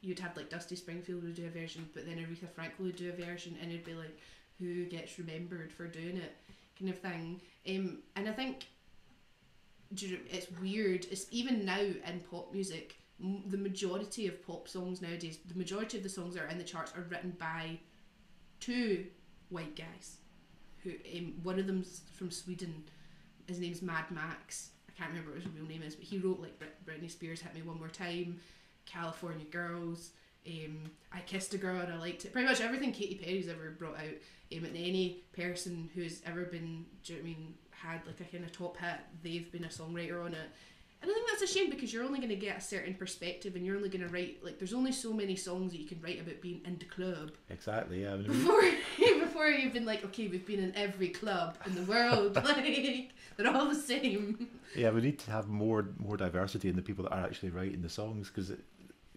you'd have like Dusty Springfield would do a version, but then Aretha Franklin would do a version, and it'd be like, who gets remembered for doing it, kind of thing. And I think it's weird. It's even now in pop music, the majority of pop songs nowadays, the majority of the songs that are in the charts are written by two white guys. Who one of them's from Sweden. His name's Mad Max. I can't remember what his real name is, but he wrote like Britney Spears' "Hit Me One More Time," "California Girls," "I Kissed a Girl and I Liked It." Pretty much everything Katy Perry's ever brought out. And any person who's ever been, do you know what I mean, had like a kind of top hit, they've been a songwriter on it. And I think that's a shame because you're only going to get a certain perspective, and you're only going to write, like, there's only so many songs that you can write about being in the club. Exactly, yeah. I mean, Before you've been like, okay, we've been in every club in the world, like, they're all the same. yeah, we need to have more diversity in the people that are actually writing the songs, because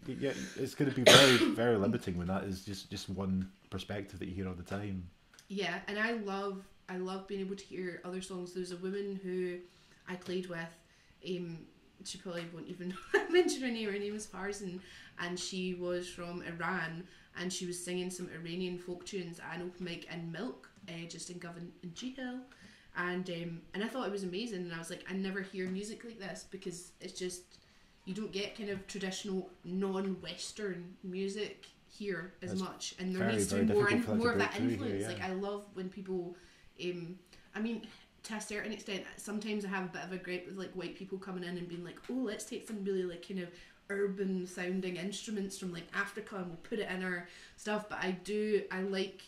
it's going to be very, very limiting when that is just one perspective that you hear all the time. Yeah, and I love being able to hear other songs. There's a woman who I played with, she probably won't even mention her name. Her name is Farzan, and she was from Iran, and she was singing some Iranian folk tunes at an open mic in Milk, just in Govan and G-Hill, and I thought it was amazing. And I was like, I never hear music like this because it's just, you don't get kind of traditional non-Western music here as That's much, and there very, needs to very be difficult for that more to of that break through here, influence. yeah. Like, I love when people, I mean, to a certain extent, sometimes I have a bit of a gripe with like white people coming in and being like, oh, let's take some really like kind of urban sounding instruments from like Africa and we'll put it in our stuff. But I like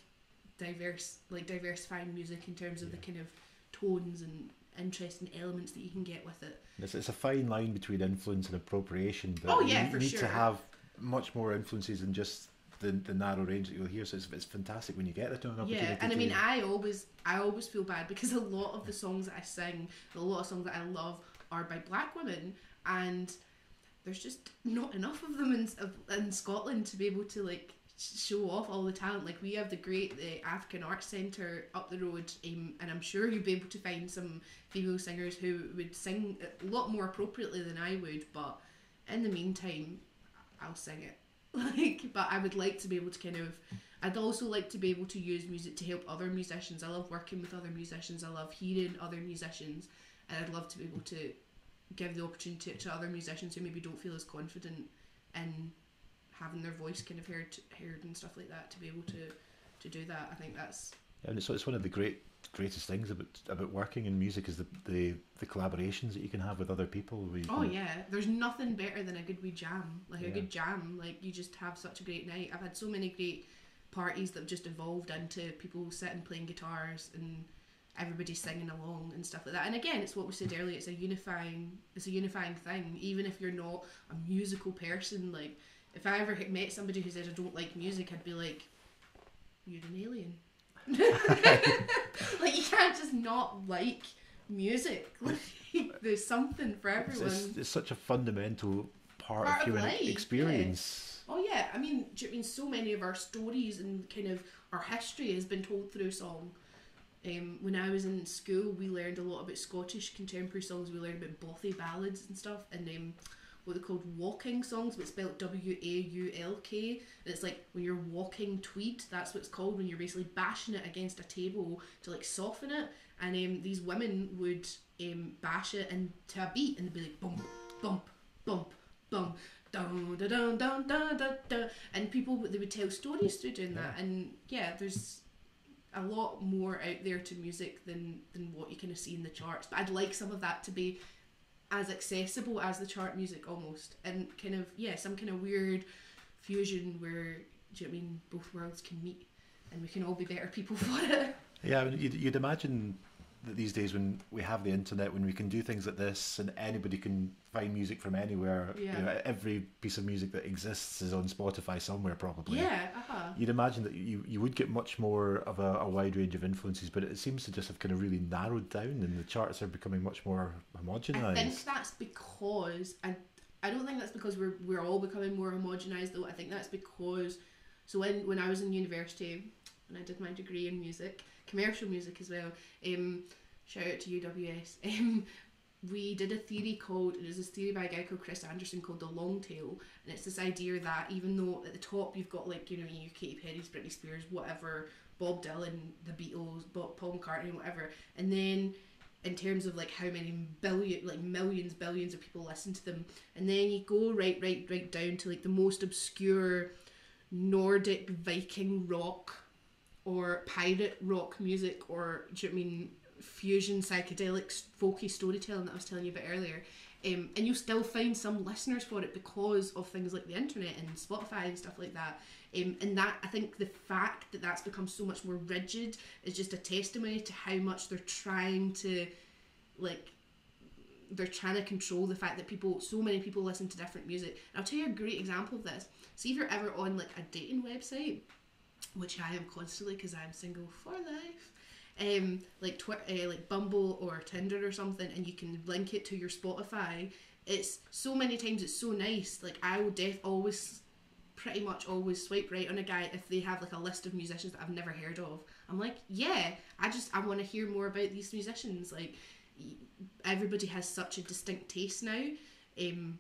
diversifying music in terms of the kind of tones and interesting elements that you can get with it. It's a fine line between influence and appropriation, but Oh, yeah, you for need sure. to have much more influences than just the narrow range that you'll hear. So it's fantastic when you get an opportunity. Yeah, and I to- mean, I always feel bad because a lot of the songs that I sing, a lot of songs that I love are by black women, and there's just not enough of them in Scotland to be able to like show off all the talent. Like, we have the African Arts Centre up the road, and I'm sure you'll be able to find some female singers who would sing a lot more appropriately than I would, but in the meantime, I'll sing it. Like, but I would like to be able to I'd also like to be able to use music to help other musicians. I love working with other musicians. I love hearing other musicians, and I'd love to be able to give the opportunity to other musicians who maybe don't feel as confident in having their voice kind of heard and stuff like that, to be able to do that. I think that's... And it's one of the greatest things about working in music is the collaborations that you can have with other people. Oh yeah, there's nothing better than a good wee jam. Like, Yeah. a good jam, like, you just have such a great night. I've had so many great parties that have just evolved into people sitting playing guitars and everybody singing along and stuff like that. And again, it's what we said earlier, it's a unifying thing. Even if you're not a musical person, like, if I ever met somebody who said I don't like music, I'd be like, you're an alien. Like, you can't just not like music. Like, there's something for everyone. It's such a fundamental part Part of of human life, experience. Oh yeah, I mean, do you know what I mean, so many of our stories and kind of our history has been told through song. When I was in school, we learned a lot about Scottish contemporary songs. We learned about bothy ballads and stuff. And what they called walking songs, but spelled Waulk. And it's like when you're walking tweed, that's what it's called, when you're basically bashing it against a table to like soften it. And these women would bash it into a beat, and they'd be like bump, bump, bump, bump. Dun, dun, dun, dun, dun, dun, dun. And people, they would tell stories through doing that. And yeah, there's a lot more out there to music than what you kind of see in the charts. But I'd like some of that to be as accessible as the chart music almost, and kind of some kind of weird fusion where, do you know what I mean, both worlds can meet and we can all be better people for it. Yeah, I mean, you'd imagine that these days when we have the internet, when we can do things like this and anybody can find music from anywhere, you know, every piece of music that exists is on Spotify somewhere probably. Yeah, You'd imagine that you would get much more of a wide range of influences, but it seems to just have kind of really narrowed down, and the charts are becoming much more homogenized. I think that's because, I don't think that's because we're all becoming more homogenized though. I think that's because, so when I was in university and I did my degree in music, commercial music as well, shout out to UWS, we did a theory called, it was this theory by a guy called Chris Anderson called the long tail, and it's this idea that even though at the top you've got like, you know, Katy Perry's, Britney Spears, whatever, Bob Dylan, the Beatles, Paul McCartney, whatever, and then in terms of like how many billions of people listen to them, and then you go right down to like the most obscure Nordic Viking rock or pirate rock music, or do you know what I mean, fusion psychedelic folky storytelling that I was telling you about earlier, and you'll still find some listeners for it because of things like the internet and Spotify and stuff like that, and that, I think the fact that that's become so much more rigid is just a testimony to how much they're trying to control the fact that so many people listen to different music. And I'll tell you a great example of this. See if you're ever on like a dating website, which I am constantly because I'm single for life, like Bumble or Tinder or something, and you can link it to your Spotify. It's so many times it's so nice. Like I will pretty much always swipe right on a guy if they have like a list of musicians that I've never heard of. I'm like, yeah, I want to hear more about these musicians. Like everybody has such a distinct taste now, and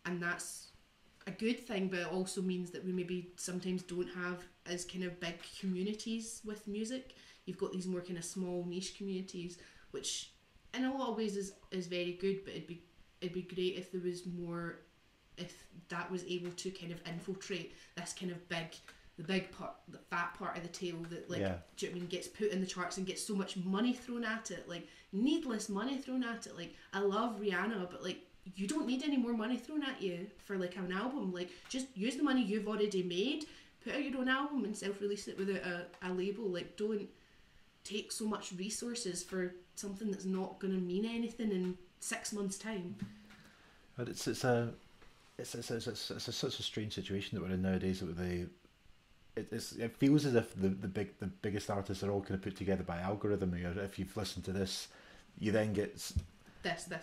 that's a good thing, but it also means that we maybe sometimes don't have as kind of big communities with music. You've got these more kind of small niche communities, which in a lot of ways is very good, but it'd be great if there was more, if that was able to kind of infiltrate this kind of the big part, the fat part of the tail that like, do you know what I mean, gets put in the charts and gets so much money thrown at it, like needless money thrown at it. Like I love Rihanna, but like you don't need any more money thrown at you for like an album. Like just use the money you've already made, put out your own album and self-release it without a label. Like don't take so much resources for something that's not going to mean anything in 6 months' time. But it's such a strange situation that we're in nowadays. That it feels as if the biggest artists are all kind of put together by algorithm. If you've listened to this, you then get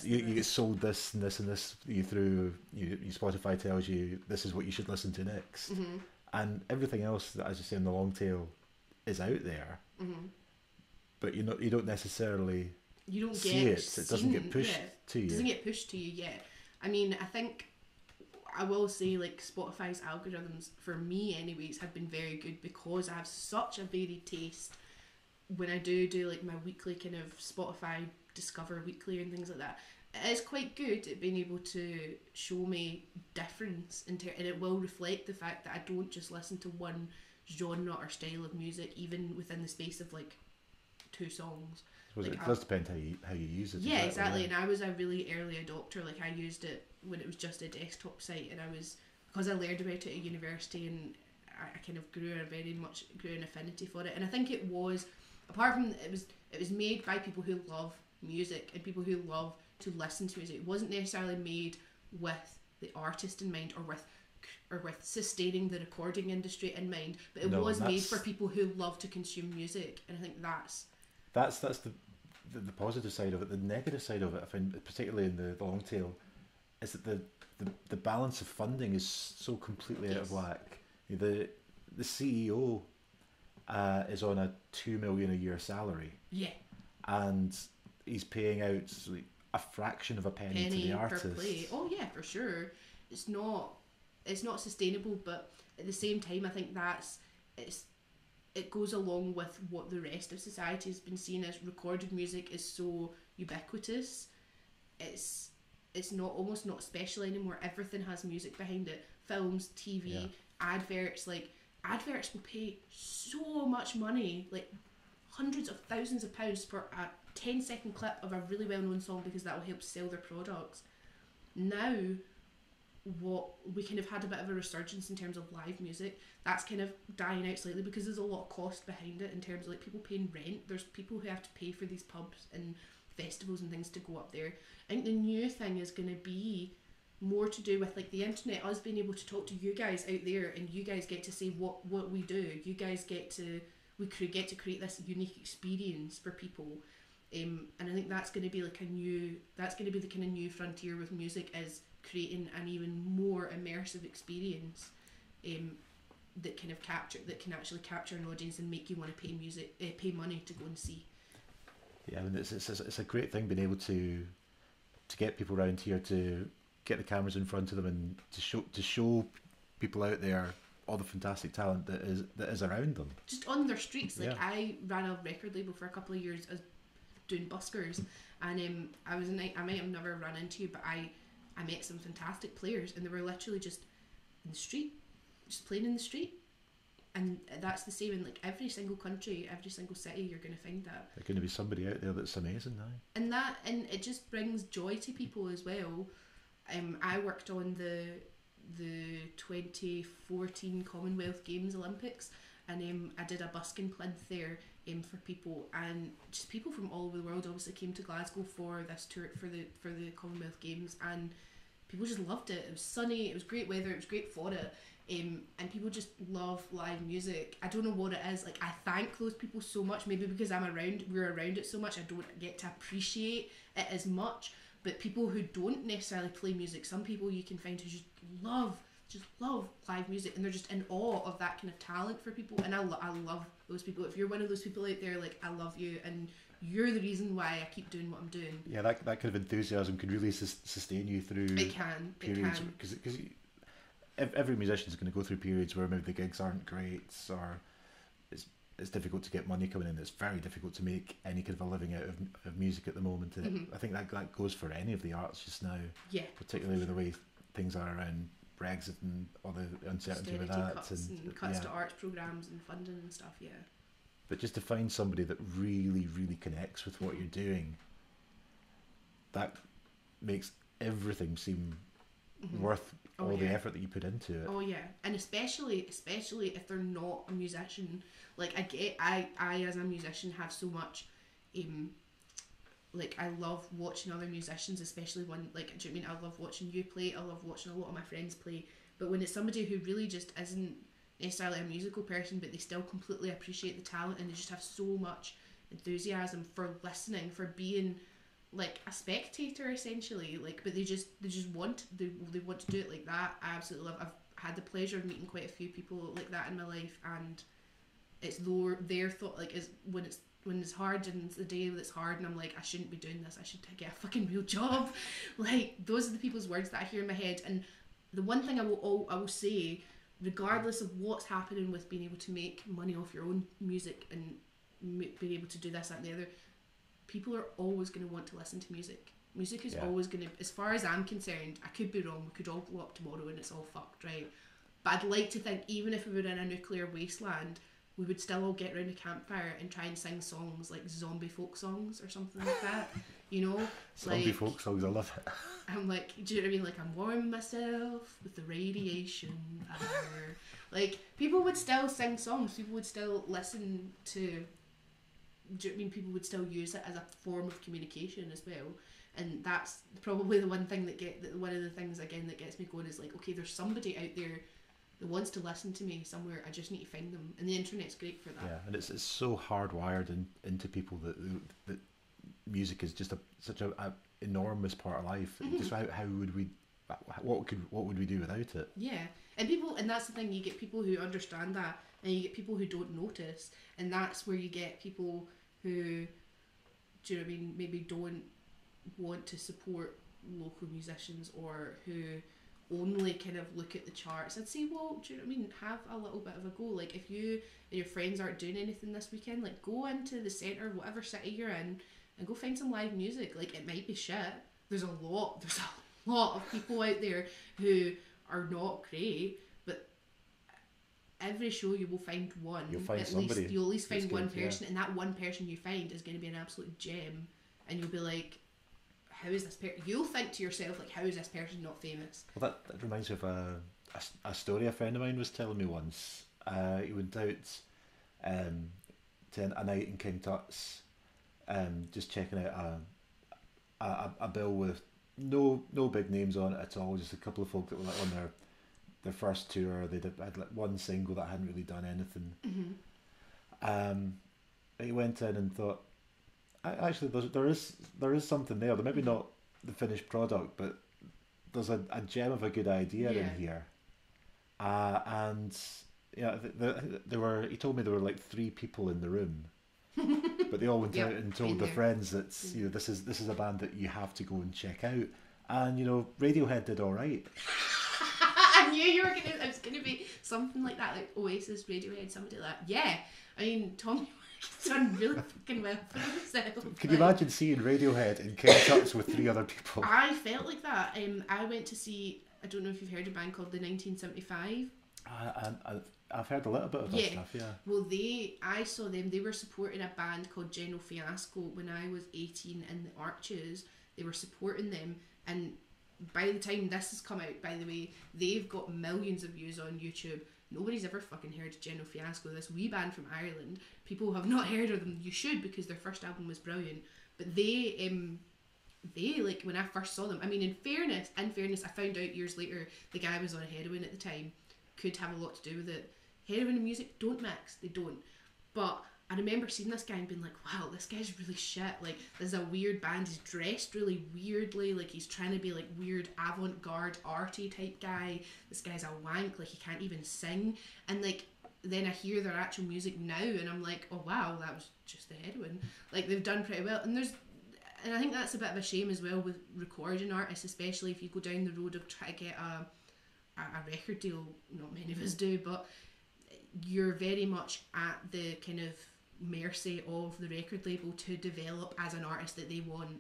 you get sold this and this and this. Your Spotify tells you this is what you should listen to next, and everything else that, as you say, in the long tail, is out there. But you don't necessarily see it. It doesn't get pushed to you. It doesn't get pushed to you yet. I mean, I think I will say like Spotify's algorithms, for me anyways, have been very good because I have such a varied taste. When I do like my weekly kind of Spotify Discover Weekly and things like that, it is quite good at being able to show me difference and it will reflect the fact that I don't just listen to one genre or style of music, even within the space of like 2 songs. Like, it does depend how you use it. Yeah, exactly. And I was a really early adopter. Like I used it when it was just a desktop site, and because I learned about it at university, and I kind of grew an affinity for it. And I think it was, apart from it was made by people who love music and people who love to listen to music. It wasn't necessarily made with the artist in mind or with sustaining the recording industry in mind, but it was made for people who love to consume music. And I think that's the positive side of it. The negative side of it, I find, particularly in the long tail, is that the balance of funding is so completely out of whack. The CEO is on a $2 million a year salary. Yeah. And he's paying out like a fraction of a penny to penny the per artist. play. Oh yeah, for sure. It's not sustainable, but at the same time, I think it goes along with what the rest of society has been seen as. Recorded music is so ubiquitous. It's not almost not special anymore. Everything has music behind it. Films, TV, Yeah. adverts. Like adverts will pay so much money, like hundreds of thousands of pounds for a 10-second clip of a really well-known song because that will help sell their products. Now, what we kind of had a bit of a resurgence in terms of live music. That's kind of dying out slightly because there's a lot of cost behind it in terms of like people paying rent. There's people who have to pay for these pubs and festivals and things to go up there. I think the new thing is going to be more to do with like the internet, us being able to talk to you guys out there, and you guys get to say what we do. You guys get to get to create this unique experience for people. And I think that's going to be like that's going to be the kind of new frontier with music, is creating an even more immersive experience that can actually capture an audience and make you want to pay money to go and see. Yeah, I mean, it's a great thing being able to get people around here, to get the cameras in front of them, and to show people out there all the fantastic talent that is around them. Just on their streets. Like Yeah. I ran a record label for a couple of years as doing buskers, and I might have never run into you, but I met some fantastic players, and they were literally just in the street, just playing in the street. And that's the same in like every single country, every single city. You're going to find that. There's going to be somebody out there that's amazing now. And it just brings joy to people as well. I worked on the 2014 Commonwealth Games Olympics, and I did a busking plinth there for people, and just people from all over the world obviously came to Glasgow for this tour for the Commonwealth Games, and people just loved it. It was sunny, it was great weather, it was great for it. And people just love live music. I don't know what it is. Like, I thank those people so much. Maybe because we're around it so much, I don't get to appreciate it as much. But people who don't necessarily play music, some people you can find who just love live music, and they're just in awe of that kind of talent for people. And I love those people. If you're one of those people out there, like, I love you, and you're the reason why I keep doing what I'm doing. Yeah, that kind of enthusiasm can really sustain you through periods. Because every musician is going to go through periods where maybe the gigs aren't great, or it's difficult to get money coming in. It's very difficult to make any kind of a living out of music at the moment. Mm-hmm. I think that goes for any of the arts just now. Yeah. Particularly with the way things are around Brexit and all the uncertainty with that. Cuts to arts programmes and funding and stuff, yeah. But just to find somebody that really, really connects with what you're doing, that makes everything seem worth all the effort that you put into it. Oh yeah, and especially if they're not a musician. Like I as a musician have so much, like I love watching other musicians, especially when, like, do you know what I mean? I love watching you play. I love watching a lot of my friends play. But when it's somebody who really just isn't necessarily a musical person, but they still completely appreciate the talent, and they just have so much enthusiasm for listening, for being like a spectator essentially, like, but they want to do it like that. I absolutely love. I've had the pleasure of meeting quite a few people like that in my life, and it's their thought, like, is when it's hard, and it's the day that's hard, and I'm like, I shouldn't be doing this, I should get a fucking real job. Like, those are the people's words that I hear in my head. And the one thing I will say, regardless of what's happening with being able to make money off your own music and being able to do this, that and the other, people are always going to want to listen to music. Music is always going to, as far as I'm concerned, I could be wrong, we could all blow up tomorrow and it's all fucked, right? But I'd like to think, even if we were in a nuclear wasteland, we would still all get around a campfire and try and sing songs like zombie folk songs or something like that, you know? Zombie folk songs, I love it. I'm like, do you know what I mean? Like, I'm warming myself with the radiation hour. Like, people would still sing songs, people would still listen to, do you know what I mean? People would still use it as a form of communication as well. And that's probably the one thing one of the things again that gets me going is like, okay, there's somebody out there that wants to listen to me somewhere. I just need to find them, and the internet's great for that. Yeah, and it's so hardwired into people that music is just such a enormous part of life. Just how would we, what would we do without it? Yeah, and that's the thing. You get people who understand that, and you get people who don't notice, and that's where you get people who, do you know what I mean? Maybe don't want to support local musicians or who only kind of look at the charts, I'd say, well, do you know what I mean? Have a little bit of a go. Like, if you and your friends aren't doing anything this weekend, like, go into the centre, whatever city you're in, and go find some live music. Like, it might be shit. There's a lot of people out there who are not great, but every show you will find one. You'll find at somebody. least you'll at least find that's one good, yeah. person, and that one person you find is going to be an absolute gem, and you'll be like, how is this person? You'll think to yourself, like, how is this person not famous? Well, that reminds me of a story a friend of mine was telling me once. He went out to a night in King Tut's, just checking out a bill with no big names on it at all, just a couple of folk that were like on their first tour. Had like one single that hadn't really done anything. He went in and thought, actually, there is something there. There maybe not the finished product, but there's a gem of a good idea in here. And yeah, there were. He told me there were like 3 people in the room, but they all went out and told their friends that this is a band that you have to go and check out. And Radiohead did all right. I knew you were gonna. It was gonna be something like that, like Oasis, Radiohead, somebody like that. Yeah, I mean, Tommy done really fucking well for himself. Can you imagine seeing Radiohead in King Tut's with 3 other people? I felt like that. I went to see, I don't know if you've heard of a band called the 1975. I've heard a little bit of that stuff, yeah. Well, I saw them. They were supporting a band called General Fiasco when I was 18 in the Arches. They were supporting them, and by the time this has come out, by the way, they've got millions of views on YouTube. Nobody's ever fucking heard of General Fiasco, this wee band from Ireland. People have not heard of them. You should, because their first album was brilliant. But they like, when I first saw them, I mean, in fairness, I found out years later the guy was on heroin at the time. Could have a lot to do with it. Heroin and music don't mix. They don't. But I remember seeing this guy and being like, wow, this guy's really shit. Like, there's a weird band. He's dressed really weirdly. Like, he's trying to be like weird avant-garde arty type guy. This guy's a wank. Like, he can't even sing. And like, then I hear their actual music now and I'm like, oh wow, that was just the heroin. Like, they've done pretty well. And I think that's a bit of a shame as well with recording artists, especially if you go down the road of trying to get a record deal. Not many of us do, but you're very much at the kind of mercy of the record label to develop as an artist that they want.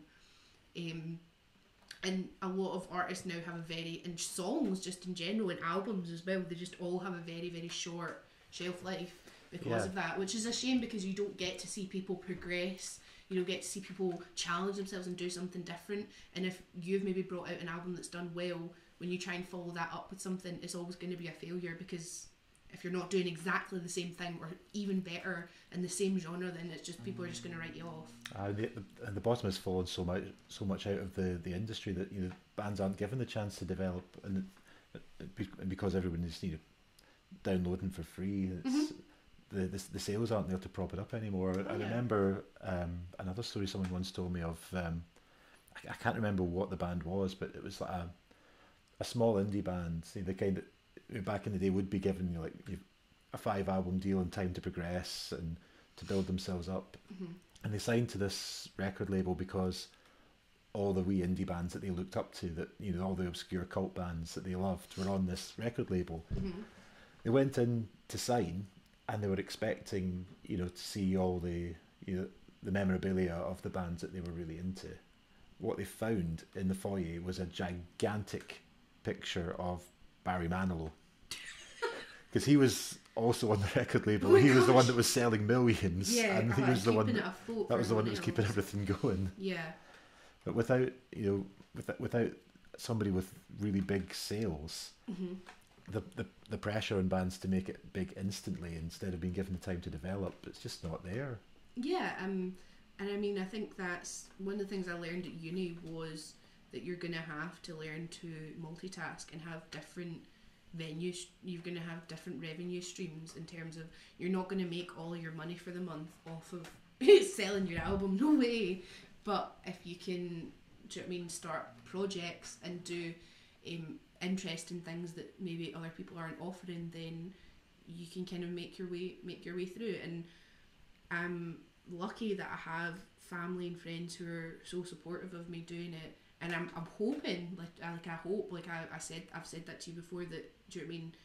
And a lot of artists now have and songs just in general, and albums as well, they just all have a very, very short shelf life because of that, which is a shame, because you don't get to see people progress. You don't get to see people challenge themselves and do something different. And if you've maybe brought out an album that's done well, when you try and follow that up with something, it's always going to be a failure, because if you're not doing exactly the same thing or even better in the same genre, then it's just, people are just going to write you off. The bottom has fallen so much out of the industry that bands aren't given the chance to develop, and because everyone is downloading for free, the sales aren't there to prop it up anymore. I remember another story someone once told me of. I can't remember what the band was, but it was like a small indie band, the kind that back in the day would be given a 5-album deal and time to progress and to build themselves up. And they signed to this record label because all the wee indie bands that they looked up to, that all the obscure cult bands that they loved, were on this record label. They went in to sign, and they were expecting to see all the memorabilia of the bands that they were really into. What they found in the foyer was a gigantic picture of Barry Manilow, because he was also on the record label. He was the one that was selling millions, and he was the one that was the one that was keeping everything going. But without without somebody with really big sales, the pressure on bands to make it big instantly instead of being given the time to develop, it's just not there. And I mean, I think that's one of the things I learned at uni, was that you're going to have to learn to multitask and have different venues. You're going to have different revenue streams, in terms of, you're not going to make all your money for the month off of selling your album, no way. But if you can, do you know what I mean, start projects and do interesting things that maybe other people aren't offering, then you can kind of make your way through. And lucky that I have family and friends who are so supportive of me doing it. And I'm hoping, I hope, I've said that to you before, that, do you know what I mean,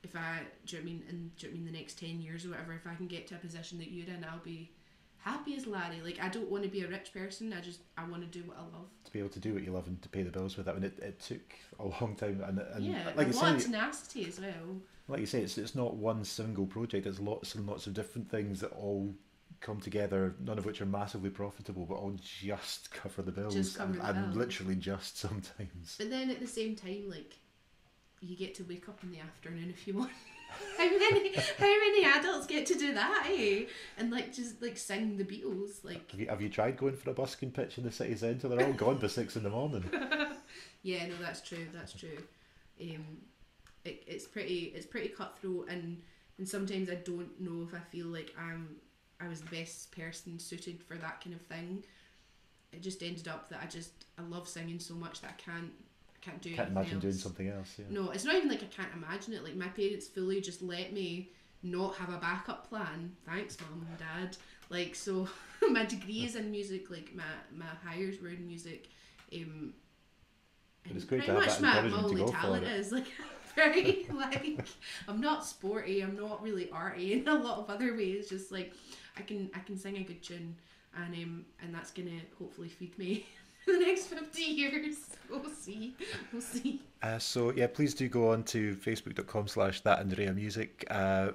if I, do you know what I mean, in the next 10 years or whatever, if I can get to a position that you're in, I'll be happy as Larry. Like, I don't want to be a rich person, I want to do what I love. To be able to do what you love and to pay the bills with it. I mean, it took a long time, and Yeah, like a you lot of say, tenacity as well. like you say, it's not one single project. It's lots and lots of different things that all come together, none of which are massively profitable, but all just cover the bills. Just cover the and bills. literally just sometimes. But then at the same time, like, you get to wake up in the afternoon if you want. How many adults get to do that, eh? And like just like sing the Beatles, like. Have you tried going for a busking pitch in the city centre? They're all gone by 6 in the morning. Yeah, no, that's true. It's pretty cutthroat, and sometimes I don't know if I feel like I was the best person suited for that kind of thing. It just ended up that I love singing so much that I can't do Can't anything imagine else. doing something else. Yeah. No, it's not even like I can't imagine it. Like, my parents fully just let me not have a backup plan. Thanks, Mum and Dad. Like, so my degree is in music. Like, my hires were in music. But it's great pretty to have much that my encouragement to only go for talent it. is like very like I'm not sporty. I'm not really arty in a lot of other ways. Just like I can sing a good tune, and that's gonna hopefully feed me the next 50 years. We'll see. So yeah, please do go on to facebook.com/thatandreamusic.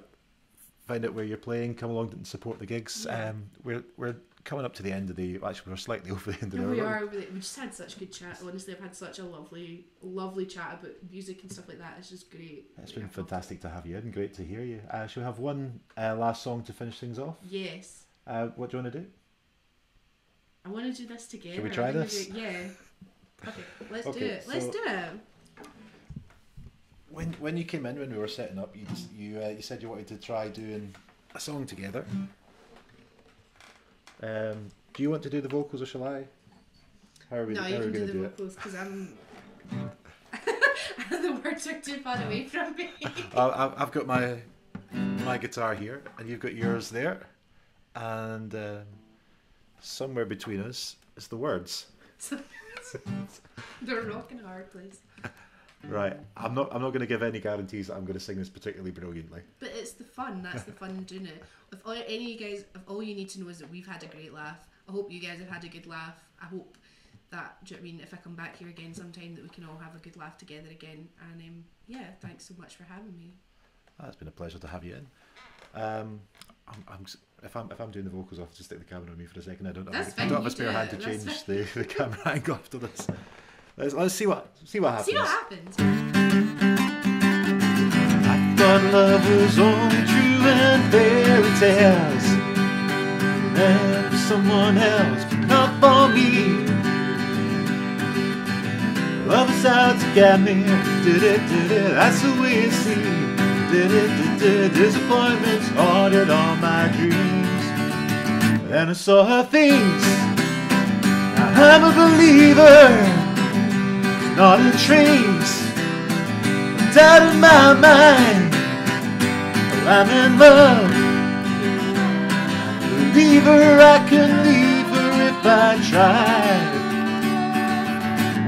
Find out where you're playing, come along and support the gigs. Yeah. We're coming up to the end of the, actually we're slightly over the end of the We hour. are. We just had such good chat. Honestly, I've had such a lovely chat about music and stuff like that. It's just great. It's been fantastic to have you in, great to hear you. Shall we have one last song to finish things off? Yes. What do you want to do? I want to do this together. Shall we try this? Yeah. Okay, let's Okay, do it. Let's so- do it. When you came in, when we were setting up, you said you wanted to try doing a song together. Do you want to do the vocals or shall I? How are we, No, how you are we can do going to the do it? vocals because I'm. The words are too far away from me. I've got my guitar here, and you've got yours there, and somewhere between us is the words. They're rocking hard, please. Right, I'm not going to give any guarantees that I'm going to sing this particularly brilliantly. But it's the fun. That's the fun in doing it. If any of you guys, if all you need to know is that we've had a great laugh. I hope you guys have had a good laugh. I hope that, do you know what I mean, if I come back here again sometime, that we can all have a good laugh together again. And yeah, thanks so much for having me. It's been a pleasure to have you in. If I'm doing the vocals, I'll have to stick the camera on me for a second. I don't That's I fine, don't have you a spare do hand to it, that's change the camera angle after this. Let's see what happens. See what happens. I thought love was only true in fairy tales, meant for someone else, but not for me. Love is out to get me, that's the way it seems. Disappointments haunted all my dreams. And I saw her face, I'm a believer. Not a trace of doubt in my mind. I'm in love. Believe her, I could leave her if I tried.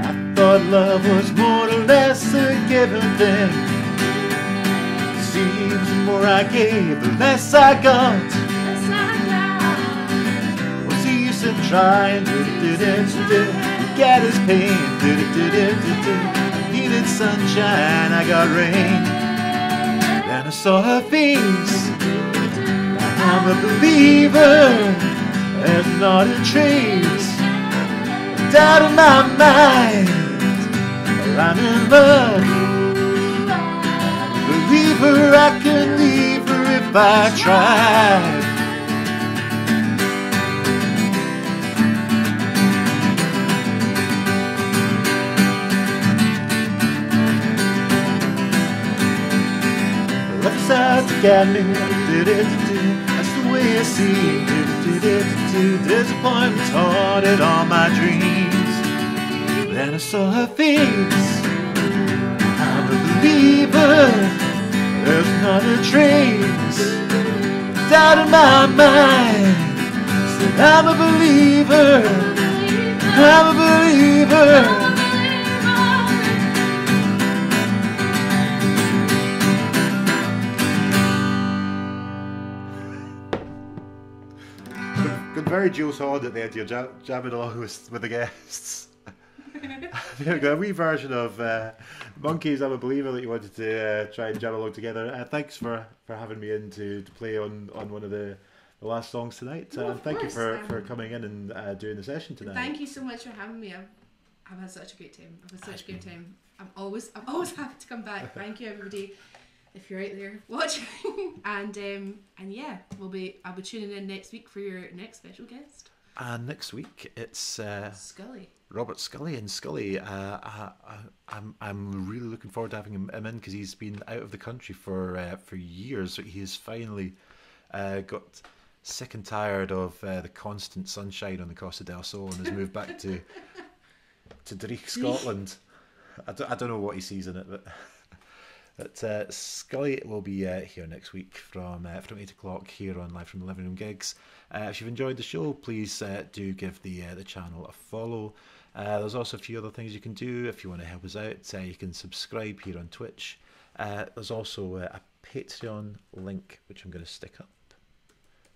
I thought love was more or less a given thing. Seems the more I gave, the less I got. What's the use of trying to get his pain? I needed sunshine, I got rain. Then I saw her face. I'm a believer. There's not a trace of doubt in my mind. I'm in love. Believer, I could leave her if I tried. Left side to get me, that's the way I see it. Disappointments haunted all my dreams. Then I saw her face. I'm a believer. There's not a trace doubt in my mind. I'm a believer. I'm a believer. Good, very Jules Holland at the end. You're jamming along with the guests. There we go. A wee version of Monkeys, I'm a Believer that you wanted to try and jam along together. Thanks for having me in to play on one of the last songs tonight. Thank you for coming in and doing the session tonight. Thank you so much for having me. I've had such a great time. I'm always happy to come back. Thank you, everybody, if you're out there watching. and yeah, I'll be tuning in next week for your next special guest. And next week it's Scully. Robert Scully. And Scully, I'm really looking forward to having him in because he's been out of the country for years. So he's finally got sick and tired of the constant sunshine on the Costa del Sol and has moved back to Drake, Scotland. I don't know what he sees in it, but Scully will be here next week from 8 o'clock here on Live from the Living Room Gigs. If you've enjoyed the show, please do give the channel a follow. There's also a few other things you can do if you want to help us out. You can subscribe here on Twitch. There's also a Patreon link which I'm going to stick up,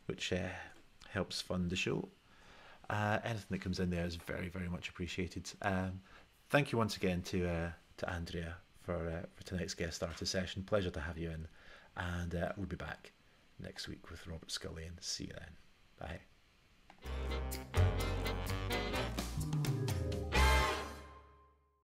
which helps fund the show. Anything that comes in there is very, very much appreciated. Thank you once again to Andrea for tonight's guest starter session. Pleasure to have you in, and we'll be back next week with Robert Scully, and see you then. Bye.